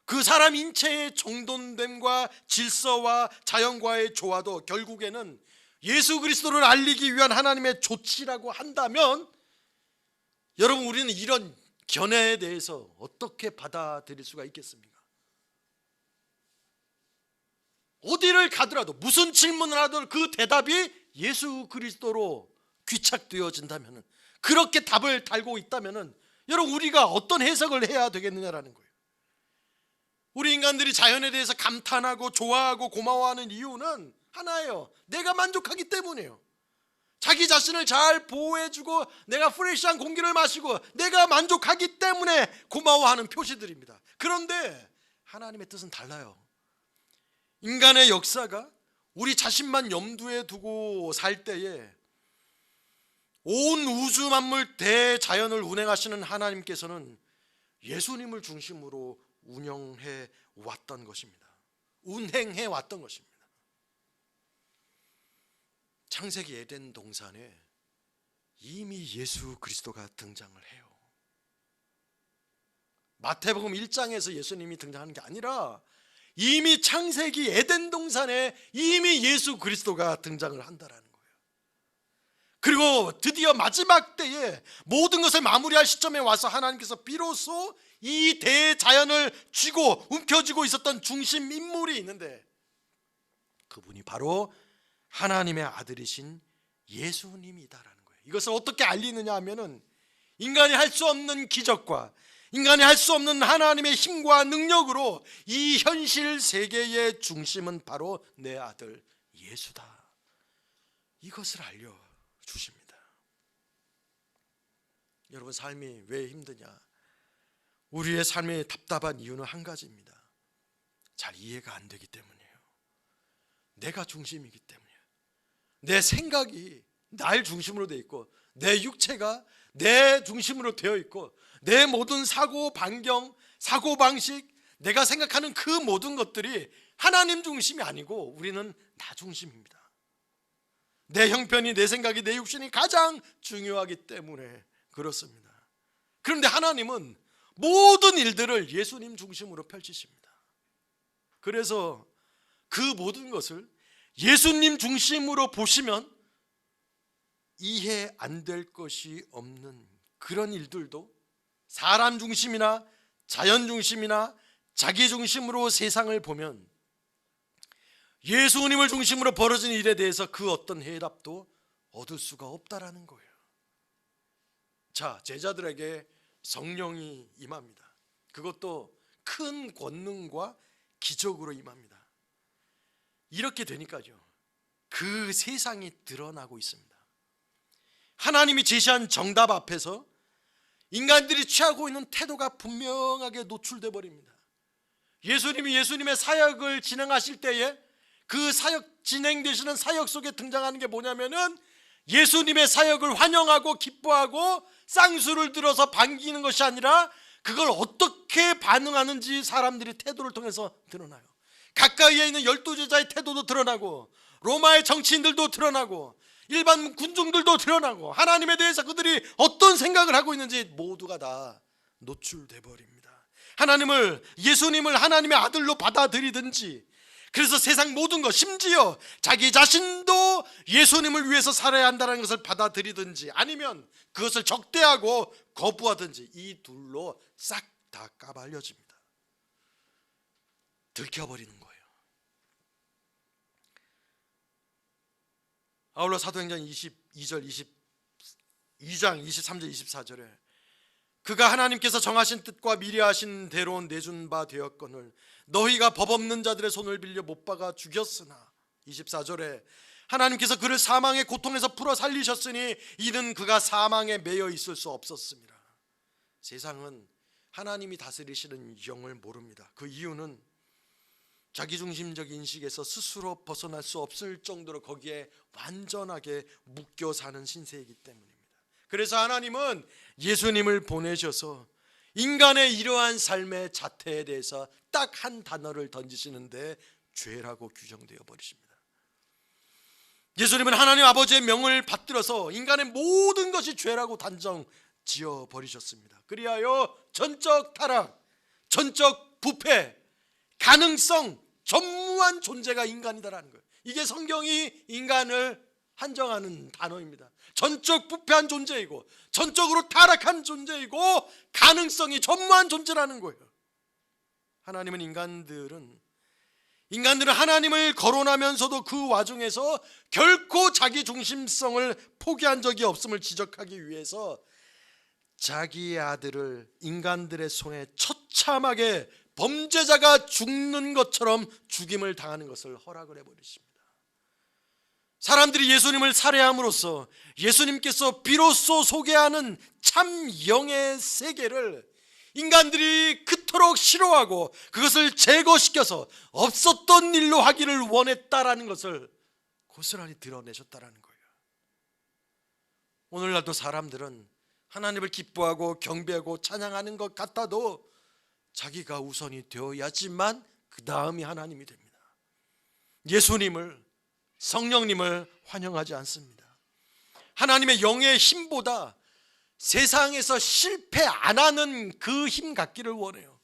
그 사람 인체의 정돈됨과 질서와 자연과의 조화도 결국에는 예수 그리스도를 알리기 위한 하나님의 조치라고 한다면, 여러분 우리는 이런 견해에 대해서 어떻게 받아들일 수가 있겠습니까? 어디를 가더라도 무슨 질문을 하더라도 그 대답이 예수 그리스도로 귀착되어진다면, 그렇게 답을 달고 있다면 여러분 우리가 어떤 해석을 해야 되겠느냐라는 거예요. 우리 인간들이 자연에 대해서 감탄하고 좋아하고 고마워하는 이유는 하나예요. 내가 만족하기 때문이에요. 자기 자신을 잘 보호해주고 내가 프레시한 공기를 마시고 내가 만족하기 때문에 고마워하는 표시들입니다. 그런데 하나님의 뜻은 달라요. 인간의 역사가 우리 자신만 염두에 두고 살 때에 온 우주 만물 대자연을 운행하시는 하나님께서는 예수님을 중심으로 운영해 왔던 것입니다. 운행해 왔던 것입니다. 창세기 에덴 동산에 이미 예수 그리스도가 등장을 해요. 마태복음 1장에서 예수님이 등장하는 게 아니라 이미 창세기 에덴 동산에 이미 예수 그리스도가 등장을 한다라는 거예요. 그리고 드디어 마지막 때에 모든 것을 마무리할 시점에 와서 하나님께서 비로소 이 대자연을 쥐고 움켜쥐고 있었던 중심 인물이 있는데, 그분이 바로 하나님의 아들이신 예수님이다라는 거예요. 이것을 어떻게 알리느냐 하면은 인간이 할 수 없는 기적과 인간이 할 수 없는 하나님의 힘과 능력으로 이 현실 세계의 중심은 바로 내 아들 예수다, 이것을 알려주십니다. 여러분, 삶이 왜 힘드냐? 우리의 삶이 답답한 이유는 한 가지입니다. 잘 이해가 안 되기 때문이에요. 내가 중심이기 때문이에요. 내 생각이 날 중심으로 되어 있고, 내 육체가 내 중심으로 되어 있고, 내 모든 사고 반경, 사고 방식, 내가 생각하는 그 모든 것들이 하나님 중심이 아니고 우리는 나 중심입니다. 내 형편이, 내 생각이, 내 육신이 가장 중요하기 때문에 그렇습니다. 그런데 하나님은 모든 일들을 예수님 중심으로 펼치십니다. 그래서 그 모든 것을 예수님 중심으로 보시면 이해 안 될 것이 없는 그런 일들도 사람 중심이나 자연 중심이나 자기 중심으로 세상을 보면 예수님을 중심으로 벌어진 일에 대해서 그 어떤 해답도 얻을 수가 없다라는 거예요. 자, 제자들에게 성령이 임합니다. 그것도 큰 권능과 기적으로 임합니다. 이렇게 되니까요, 그 세상이 드러나고 있습니다. 하나님이 제시한 정답 앞에서 인간들이 취하고 있는 태도가 분명하게 노출돼 버립니다. 예수님이 예수님의 사역을 진행하실 때에 그 사역 진행되시는 사역 속에 등장하는 게 뭐냐면은 예수님의 사역을 환영하고 기뻐하고 쌍수를 들어서 반기는 것이 아니라 그걸 어떻게 반응하는지 사람들이 태도를 통해서 드러나요. 가까이에 있는 12제자의 태도도 드러나고, 로마의 정치인들도 드러나고, 일반 군중들도 드러나고, 하나님에 대해서 그들이 어떤 생각을 하고 있는지 모두가 다 노출돼 버립니다. 예수님을 하나님의 아들로 받아들이든지, 그래서 세상 모든 것, 심지어 자기 자신도 예수님을 위해서 살아야 한다는 것을 받아들이든지, 아니면 그것을 적대하고 거부하든지, 이 둘로 싹 다 까발려집니다. 들켜버리는 거예요. 아울러 사도행전 22장 23절 24절에 그가 하나님께서 정하신 뜻과 미리 하신 대로 내준 바 되었거늘 너희가 법 없는 자들의 손을 빌려 못 박아 죽였으나, 24절에 하나님께서 그를 사망의 고통에서 풀어 살리셨으니 이는 그가 사망에 매여 있을 수 없었습니다. 세상은 하나님이 다스리시는 영을 모릅니다. 그 이유는 자기중심적 인식에서 스스로 벗어날 수 없을 정도로 거기에 완전하게 묶여 사는 신세이기 때문입니다. 그래서 하나님은 예수님을 보내셔서 인간의 이러한 삶의 자태에 대해서 딱 한 단어를 던지시는데 죄라고 규정되어 버리십니다. 예수님은 하나님 아버지의 명을 받들어서 인간의 모든 것이 죄라고 단정 지어 버리셨습니다. 그리하여 전적 타락, 전적 부패, 가능성 전무한 존재가 인간이다라는 거예요. 이게 성경이 인간을 한정하는 단어입니다. 전적 부패한 존재이고, 전적으로 타락한 존재이고, 가능성이 전무한 존재라는 거예요. 하나님은 인간들은 하나님을 거론하면서도 그 와중에서 결코 자기 중심성을 포기한 적이 없음을 지적하기 위해서 자기의 아들을 인간들의 손에 처참하게 범죄자가 죽는 것처럼 죽임을 당하는 것을 허락을 해버리십니다. 사람들이 예수님을 살해함으로써 예수님께서 비로소 소개하는 참 영의 세계를 인간들이 그토록 싫어하고 그것을 제거시켜서 없었던 일로 하기를 원했다라는 것을 고스란히 드러내셨다라는 거예요. 오늘날도 사람들은 하나님을 기뻐하고 경배하고 찬양하는 것 같아도 자기가 우선이 되어야지만 그 다음이 하나님이 됩니다. 예수님을, 성령님을 환영하지 않습니다. 하나님의 영의 힘보다 세상에서 실패 안 하는 그 힘 갖기를 원해요.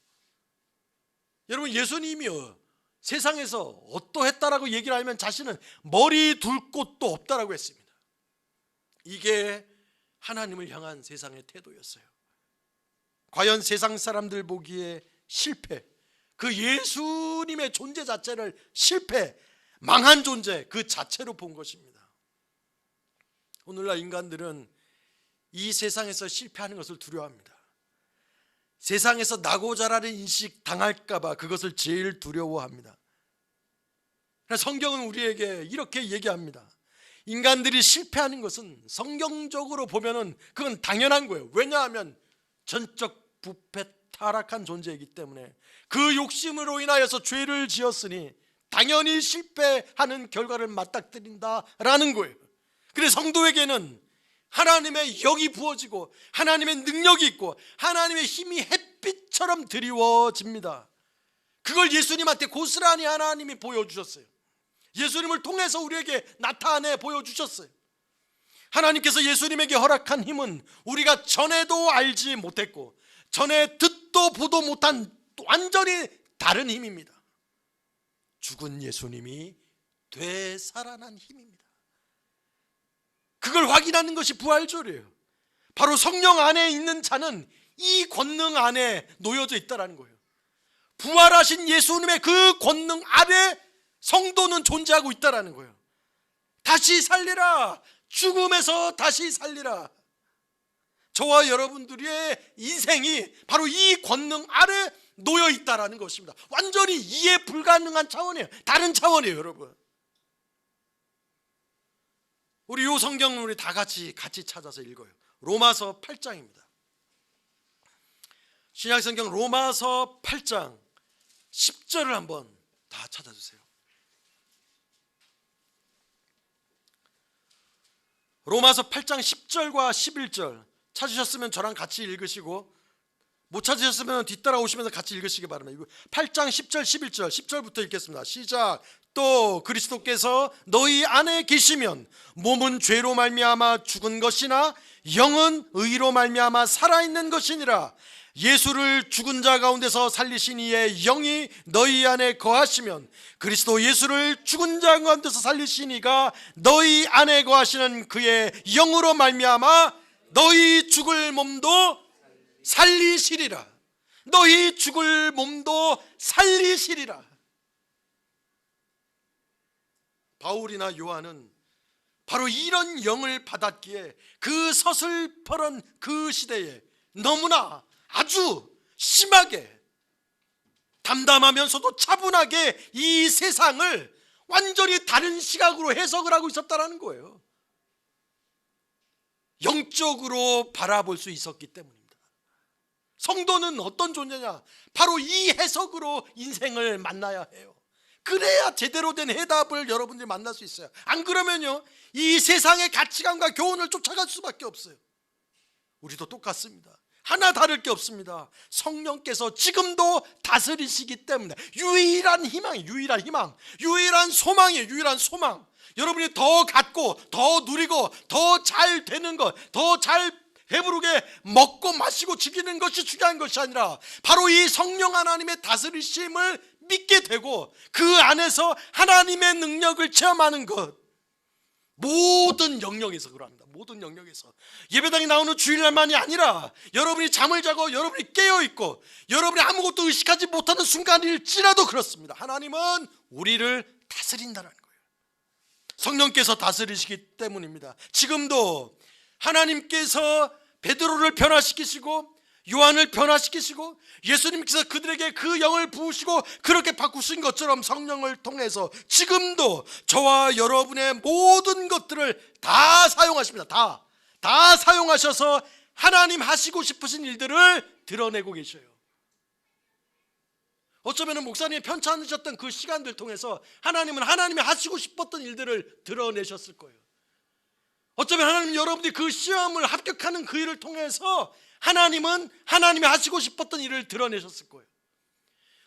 여러분, 예수님이요, 세상에서 어떠했다라고 얘기를 하면 자신은 머리 둘 곳도 없다라고 했습니다. 이게 하나님을 향한 세상의 태도였어요. 과연 세상 사람들 보기에 실패, 그 예수님의 존재 자체를 실패, 망한 존재 그 자체로 본 것입니다. 오늘날 인간들은 이 세상에서 실패하는 것을 두려워합니다. 세상에서 나고 자라는 인식 당할까 봐 그것을 제일 두려워합니다. 성경은 우리에게 이렇게 얘기합니다. 인간들이 실패하는 것은 성경적으로 보면은 그건 당연한 거예요. 왜냐하면 전적 부패 타락한 존재이기 때문에 그 욕심으로 인하여서 죄를 지었으니 당연히 실패하는 결과를 맞닥뜨린다라는 거예요. 그래서 성도에게는 하나님의 영이 부어지고 하나님의 능력이 있고 하나님의 힘이 햇빛처럼 드리워집니다. 그걸 예수님한테 고스란히 하나님이 보여주셨어요. 예수님을 통해서 우리에게 나타내 보여주셨어요. 하나님께서 예수님에게 허락한 힘은 우리가 전에도 알지 못했고 전에 듣도 보도 못한 완전히 다른 힘입니다. 죽은 예수님이 되살아난 힘입니다. 그걸 확인하는 것이 부활절이에요. 바로 성령 안에 있는 자는 이 권능 안에 놓여져 있다는 거예요. 부활하신 예수님의 그 권능 아래 성도는 존재하고 있다는 거예요. 다시 살리라, 죽음에서 다시 살리라. 저와 여러분들의 인생이 바로 이 권능 아래 놓여 있다는 것입니다. 완전히 이해 불가능한 차원이에요. 다른 차원이에요, 여러분. 우리 이 성경을 우리 다 같이 찾아서 읽어요. 로마서 8장입니다. 신약성경 로마서 8장 10절을 한번 다 찾아주세요. 로마서 8장 10절과 11절 찾으셨으면 저랑 같이 읽으시고 못 찾으셨으면 뒤따라 오시면서 같이 읽으시기 바랍니다. 8장 10절 11절 10절부터 읽겠습니다. 시작. 또 그리스도께서 너희 안에 계시면 몸은 죄로 말미암아 죽은 것이나 영은 의로 말미암아 살아있는 것이니라. 예수를 죽은 자 가운데서 살리신 이의 영이 너희 안에 거하시면 그리스도 예수를 죽은 자 가운데서 살리신 이가 너희 안에 거하시는 그의 영으로 말미암아 너희 죽을 몸도 살리시리라. 너희 죽을 몸도 살리시리라. 바울이나 요한은 바로 이런 영을 받았기에 그 서슬퍼런 그 시대에 너무나 아주 심하게 담담하면서도 차분하게 이 세상을 완전히 다른 시각으로 해석을 하고 있었다는 거예요. 영적으로 바라볼 수 있었기 때문입니다. 성도는 어떤 존재냐? 바로 이 해석으로 인생을 만나야 해요. 그래야 제대로 된 해답을 여러분들이 만날 수 있어요. 안 그러면요, 이 세상의 가치관과 교훈을 쫓아갈 수밖에 없어요. 우리도 똑같습니다. 하나 다를 게 없습니다. 성령께서 지금도 다스리시기 때문에 유일한 희망이에요. 유일한 희망, 유일한 소망이에요. 유일한 소망. 여러분이 더 갖고 더 누리고 더 잘 되는 것, 더 잘 배부르게 먹고 마시고 즐기는 것이 중요한 것이 아니라 바로 이 성령 하나님의 다스리심을 믿게 되고 그 안에서 하나님의 능력을 체험하는 것. 모든 영역에서 그럽니다. 모든 영역에서. 예배당에 나오는 주일날만이 아니라 여러분이 잠을 자고 여러분이 깨어있고 여러분이 아무것도 의식하지 못하는 순간일지라도 그렇습니다. 하나님은 우리를 다스린다는 거예요. 성령께서 다스리시기 때문입니다. 지금도 하나님께서 베드로를 변화시키시고 요한을 변화시키시고 예수님께서 그들에게 그 영을 부으시고 그렇게 바꾸신 것처럼 성령을 통해서 지금도 저와 여러분의 모든 것들을 다 사용하십니다. 다 사용하셔서 하나님 하시고 싶으신 일들을 드러내고 계셔요. 어쩌면 목사님이 편찮으셨던 그 시간들 통해서 하나님은 하나님이 하시고 싶었던 일들을 드러내셨을 거예요. 어쩌면 하나님 여러분들이 그 시험을 합격하는 그 일을 통해서 하나님은 하나님이 하시고 싶었던 일을 드러내셨을 거예요.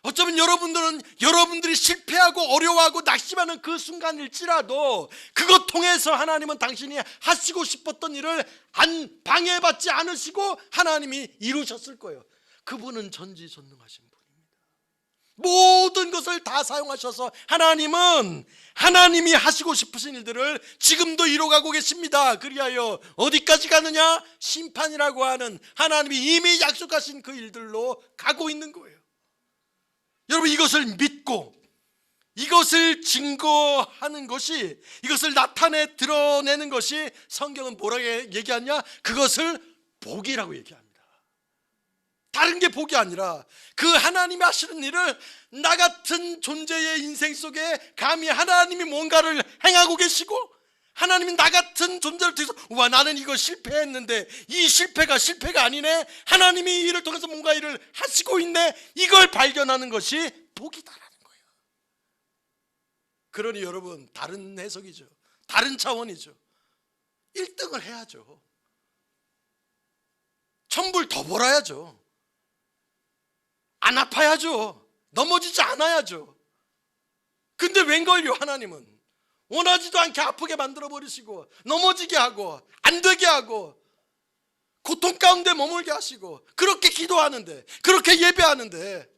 어쩌면 여러분들은 여러분들이 실패하고 어려워하고 낙심하는 그 순간일지라도 그것 통해서 하나님은 당신이 하시고 싶었던 일을 방해받지 않으시고 하나님이 이루셨을 거예요. 그분은 전지전능하신 분입니다. 모든 것을 다 사용하셔서 하나님은 하나님이 하시고 싶으신 일들을 지금도 이루어가고 계십니다. 그리하여 어디까지 가느냐? 심판이라고 하는 하나님이 이미 약속하신 그 일들로 가고 있는 거예요. 여러분, 이것을 믿고 이것을 증거하는 것이, 이것을 나타내 드러내는 것이 성경은 뭐라고 얘기하냐? 그것을 복이라고 얘기합니다. 다른 게 복이 아니라 그 하나님이 하시는 일을 나 같은 존재의 인생 속에 감히 하나님이 뭔가를 행하고 계시고, 하나님이 나 같은 존재를 통해서 와, 나는 이거 실패했는데 이 실패가 아니네, 하나님이 이 일을 통해서 뭔가 일을 하시고 있네, 이걸 발견하는 것이 복이다라는 거예요. 그러니 여러분, 다른 해석이죠. 다른 차원이죠. 1등을 해야죠. 천불 더 벌어야죠. 안 아파야죠. 넘어지지 않아야죠. 근데 웬걸요? 하나님은 원하지도 않게 아프게 만들어버리시고 넘어지게 하고 안 되게 하고 고통 가운데 머물게 하시고, 그렇게 기도하는데, 그렇게 예배하는데,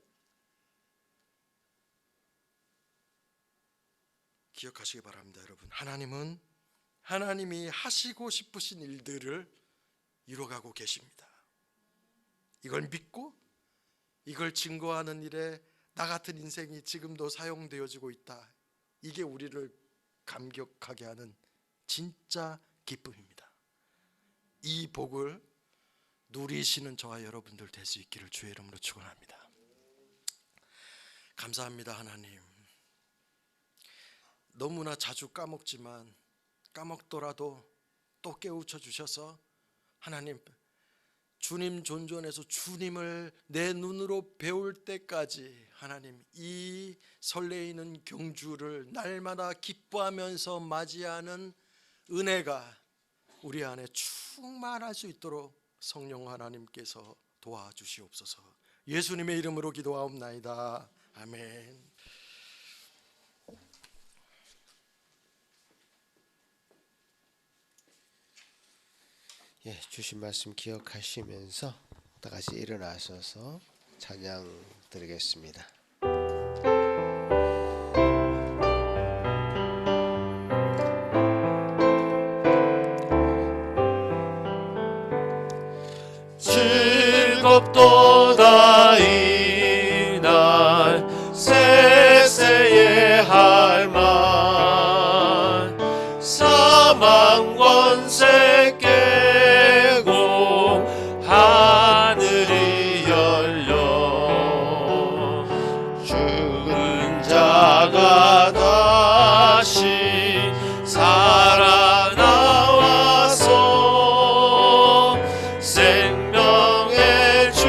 기억하시기 바랍니다. 여러분, 하나님은 하나님이 하시고 싶으신 일들을 이루어가고 계십니다. 이걸 믿고 이걸 증거하는 일에 나 같은 인생이 지금도 사용되어지고 있다, 이게 우리를 감격하게 하는 진짜 기쁨입니다. 이 복을 누리시는 저와 여러분들 될 수 있기를 주의 이름으로 축원합니다. 감사합니다. 하나님, 너무나 자주 까먹지만 까먹더라도 또 깨우쳐 주셔서 하나님, 주님 존전에서 주님을 내 눈으로 배울 때까지 하나님, 이 설레이는 경주를 날마다 기뻐하면서 맞이하는 은혜가 우리 안에 충만할 수 있도록 성령 하나님께서 도와주시옵소서. 예수님의 이름으로 기도하옵나이다. 아멘. 예, 주신 말씀 기억하시면서 다 같이 일어나셔서 찬양 드리겠습니다. 즐겁도다 이날 세세의 할만, 사망 권세 깨고 하늘이 열려 죽은 자가 다시 살아나와서 생명의 주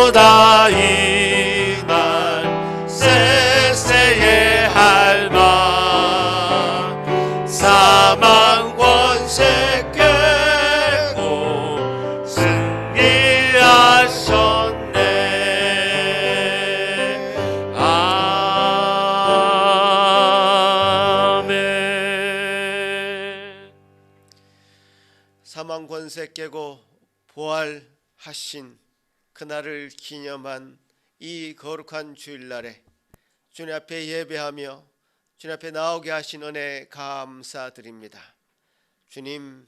주다 이날 쎄쎄해 할만 사망 권세 깨고 승리하셨네. 아멘. 사망 권세 깨고 부활하신 그날을 기념한 이 거룩한 주일날에 주님 앞에 예배하며 주님 앞에 나오게 하신 은혜 감사드립니다. 주님,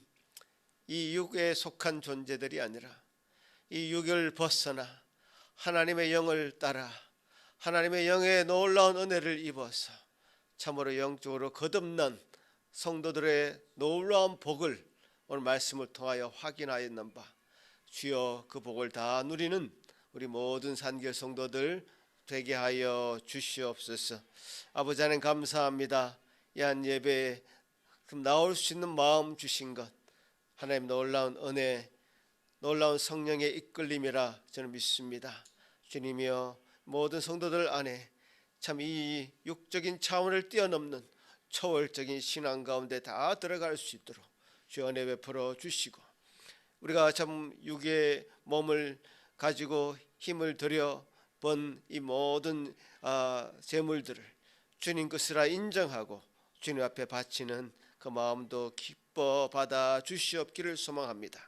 이 육에 속한 존재들이 아니라 이 육을 벗어나 하나님의 영을 따라 하나님의 영의 놀라운 은혜를 입어서 참으로 영적으로 거듭난 성도들의 놀라운 복을 오늘 말씀을 통하여 확인하였는 바 주여 그 복을 다 누리는 우리 모든 산결 성도들 되게 하여 주시옵소서. 아버지 하나님 감사합니다. 이 한 예배에 나올 수 있는 마음 주신 것 하나님 놀라운 은혜 놀라운 성령의 이끌림이라 저는 믿습니다. 주님이여 모든 성도들 안에 참 이 육적인 차원을 뛰어넘는 초월적인 신앙 가운데 다 들어갈 수 있도록 주 은혜 베풀어 주시고 우리가 참 육의 몸을 가지고 힘을 들여 번 이 모든 재물들을 주님 것이라 인정하고 주님 앞에 바치는 그 마음도 기뻐 받아 주시옵기를 소망합니다.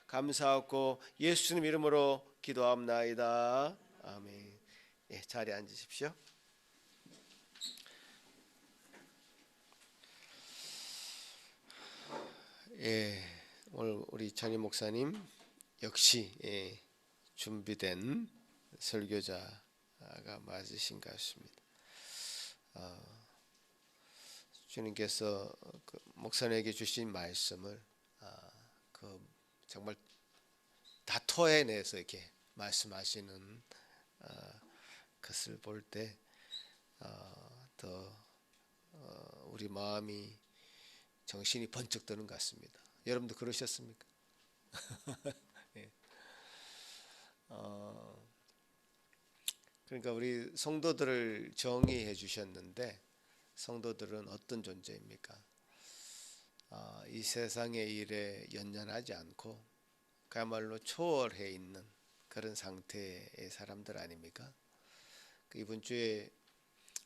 감사하고 예수님 이름으로 기도합나이다. 아멘. 예, 자리에 앉으십시오. 예, 오늘 우리 전임 목사님 역시 준비된 설교자가 맞으신 것 같습니다. 주님께서 그 목사님에게 주신 말씀을 정말 다 토해내서 이렇게 말씀하시는 것을 볼 때 더 우리 마음이 정신이 번쩍 드는 것 같습니다. 여러분도 그러셨습니까? 예. 그러니까 우리 성도들을 정의해 주셨는데 성도들은 어떤 존재입니까? 이 세상의 일에 연연하지 않고 그야말로 초월해 있는 그런 상태의 사람들 아닙니까? 이번 주에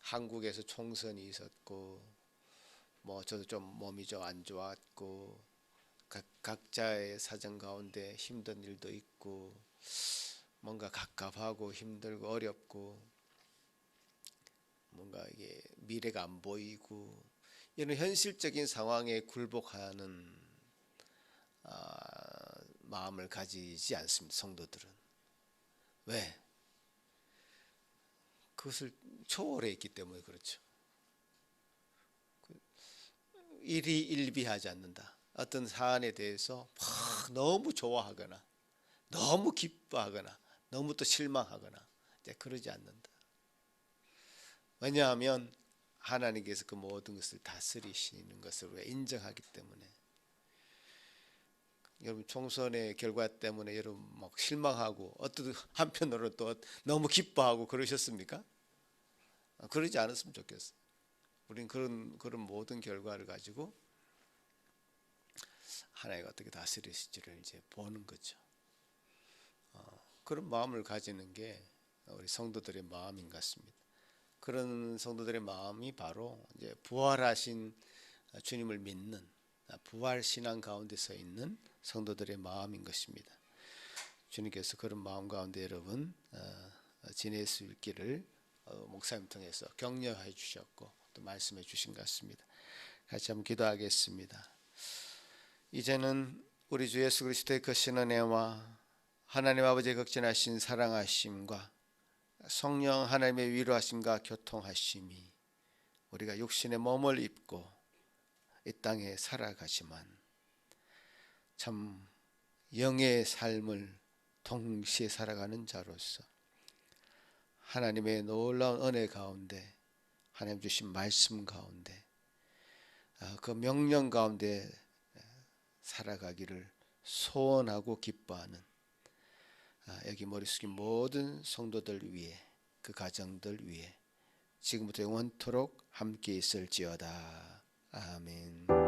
한국에서 총선이 있었고 뭐 저도 좀 몸이 좀 안 좋았고 각자의 사정 가운데 힘든 일도 있고 뭔가 갑갑하고 힘들고 어렵고 뭔가 이게 미래가 안 보이고 이런 현실적인 상황에 굴복하는 마음을 가지지 않습니다. 성도들은 왜? 그것을 초월해 있기 때문에 그렇죠. 일희일비하지 않는다. 어떤 사안에 대해서 막 너무 좋아하거나 너무 기뻐하거나 너무 또 실망하거나 이제 그러지 않는다. 왜냐하면 하나님께서 그 모든 것을 다스리시는 것을 우리가 인정하기 때문에. 여러분 총선의 결과 때문에 여러분 막 실망하고 어떤 한편으로 또 너무 기뻐하고 그러셨습니까? 그러지 않았으면 좋겠어요. 우리는 그런 모든 결과를 가지고 하나님이 어떻게 다스리실지를 이제 보는 거죠. 그런 마음을 가지는 게 우리 성도들의 마음인 것 같습니다. 그런 성도들의 마음이 바로 이제 부활하신 주님을 믿는 부활 신앙 가운데 서 있는 성도들의 마음인 것입니다. 주님께서 그런 마음 가운데 여러분 지낼 수 있기를 목사님 통해서 격려해 주셨고 또 말씀해 주신 것 같습니다. 같이 한번 기도하겠습니다. 이제는 우리 주 예수 그리스도의 크신 은혜와 하나님 아버지의 극진하신 사랑하심과 성령 하나님의 위로하심과 교통하심이 우리가 육신의 몸을 입고 이 땅에 살아가지만 참 영의 삶을 동시에 살아가는 자로서 하나님의 놀라운 은혜 가운데 하나님 주신 말씀 가운데 그 명령 가운데 살아가기를 소원하고 기뻐하는 여기 머리 숙인 모든 성도들 위해, 그 가정들 위해 지금부터 영원토록 함께 있을지어다. 아멘.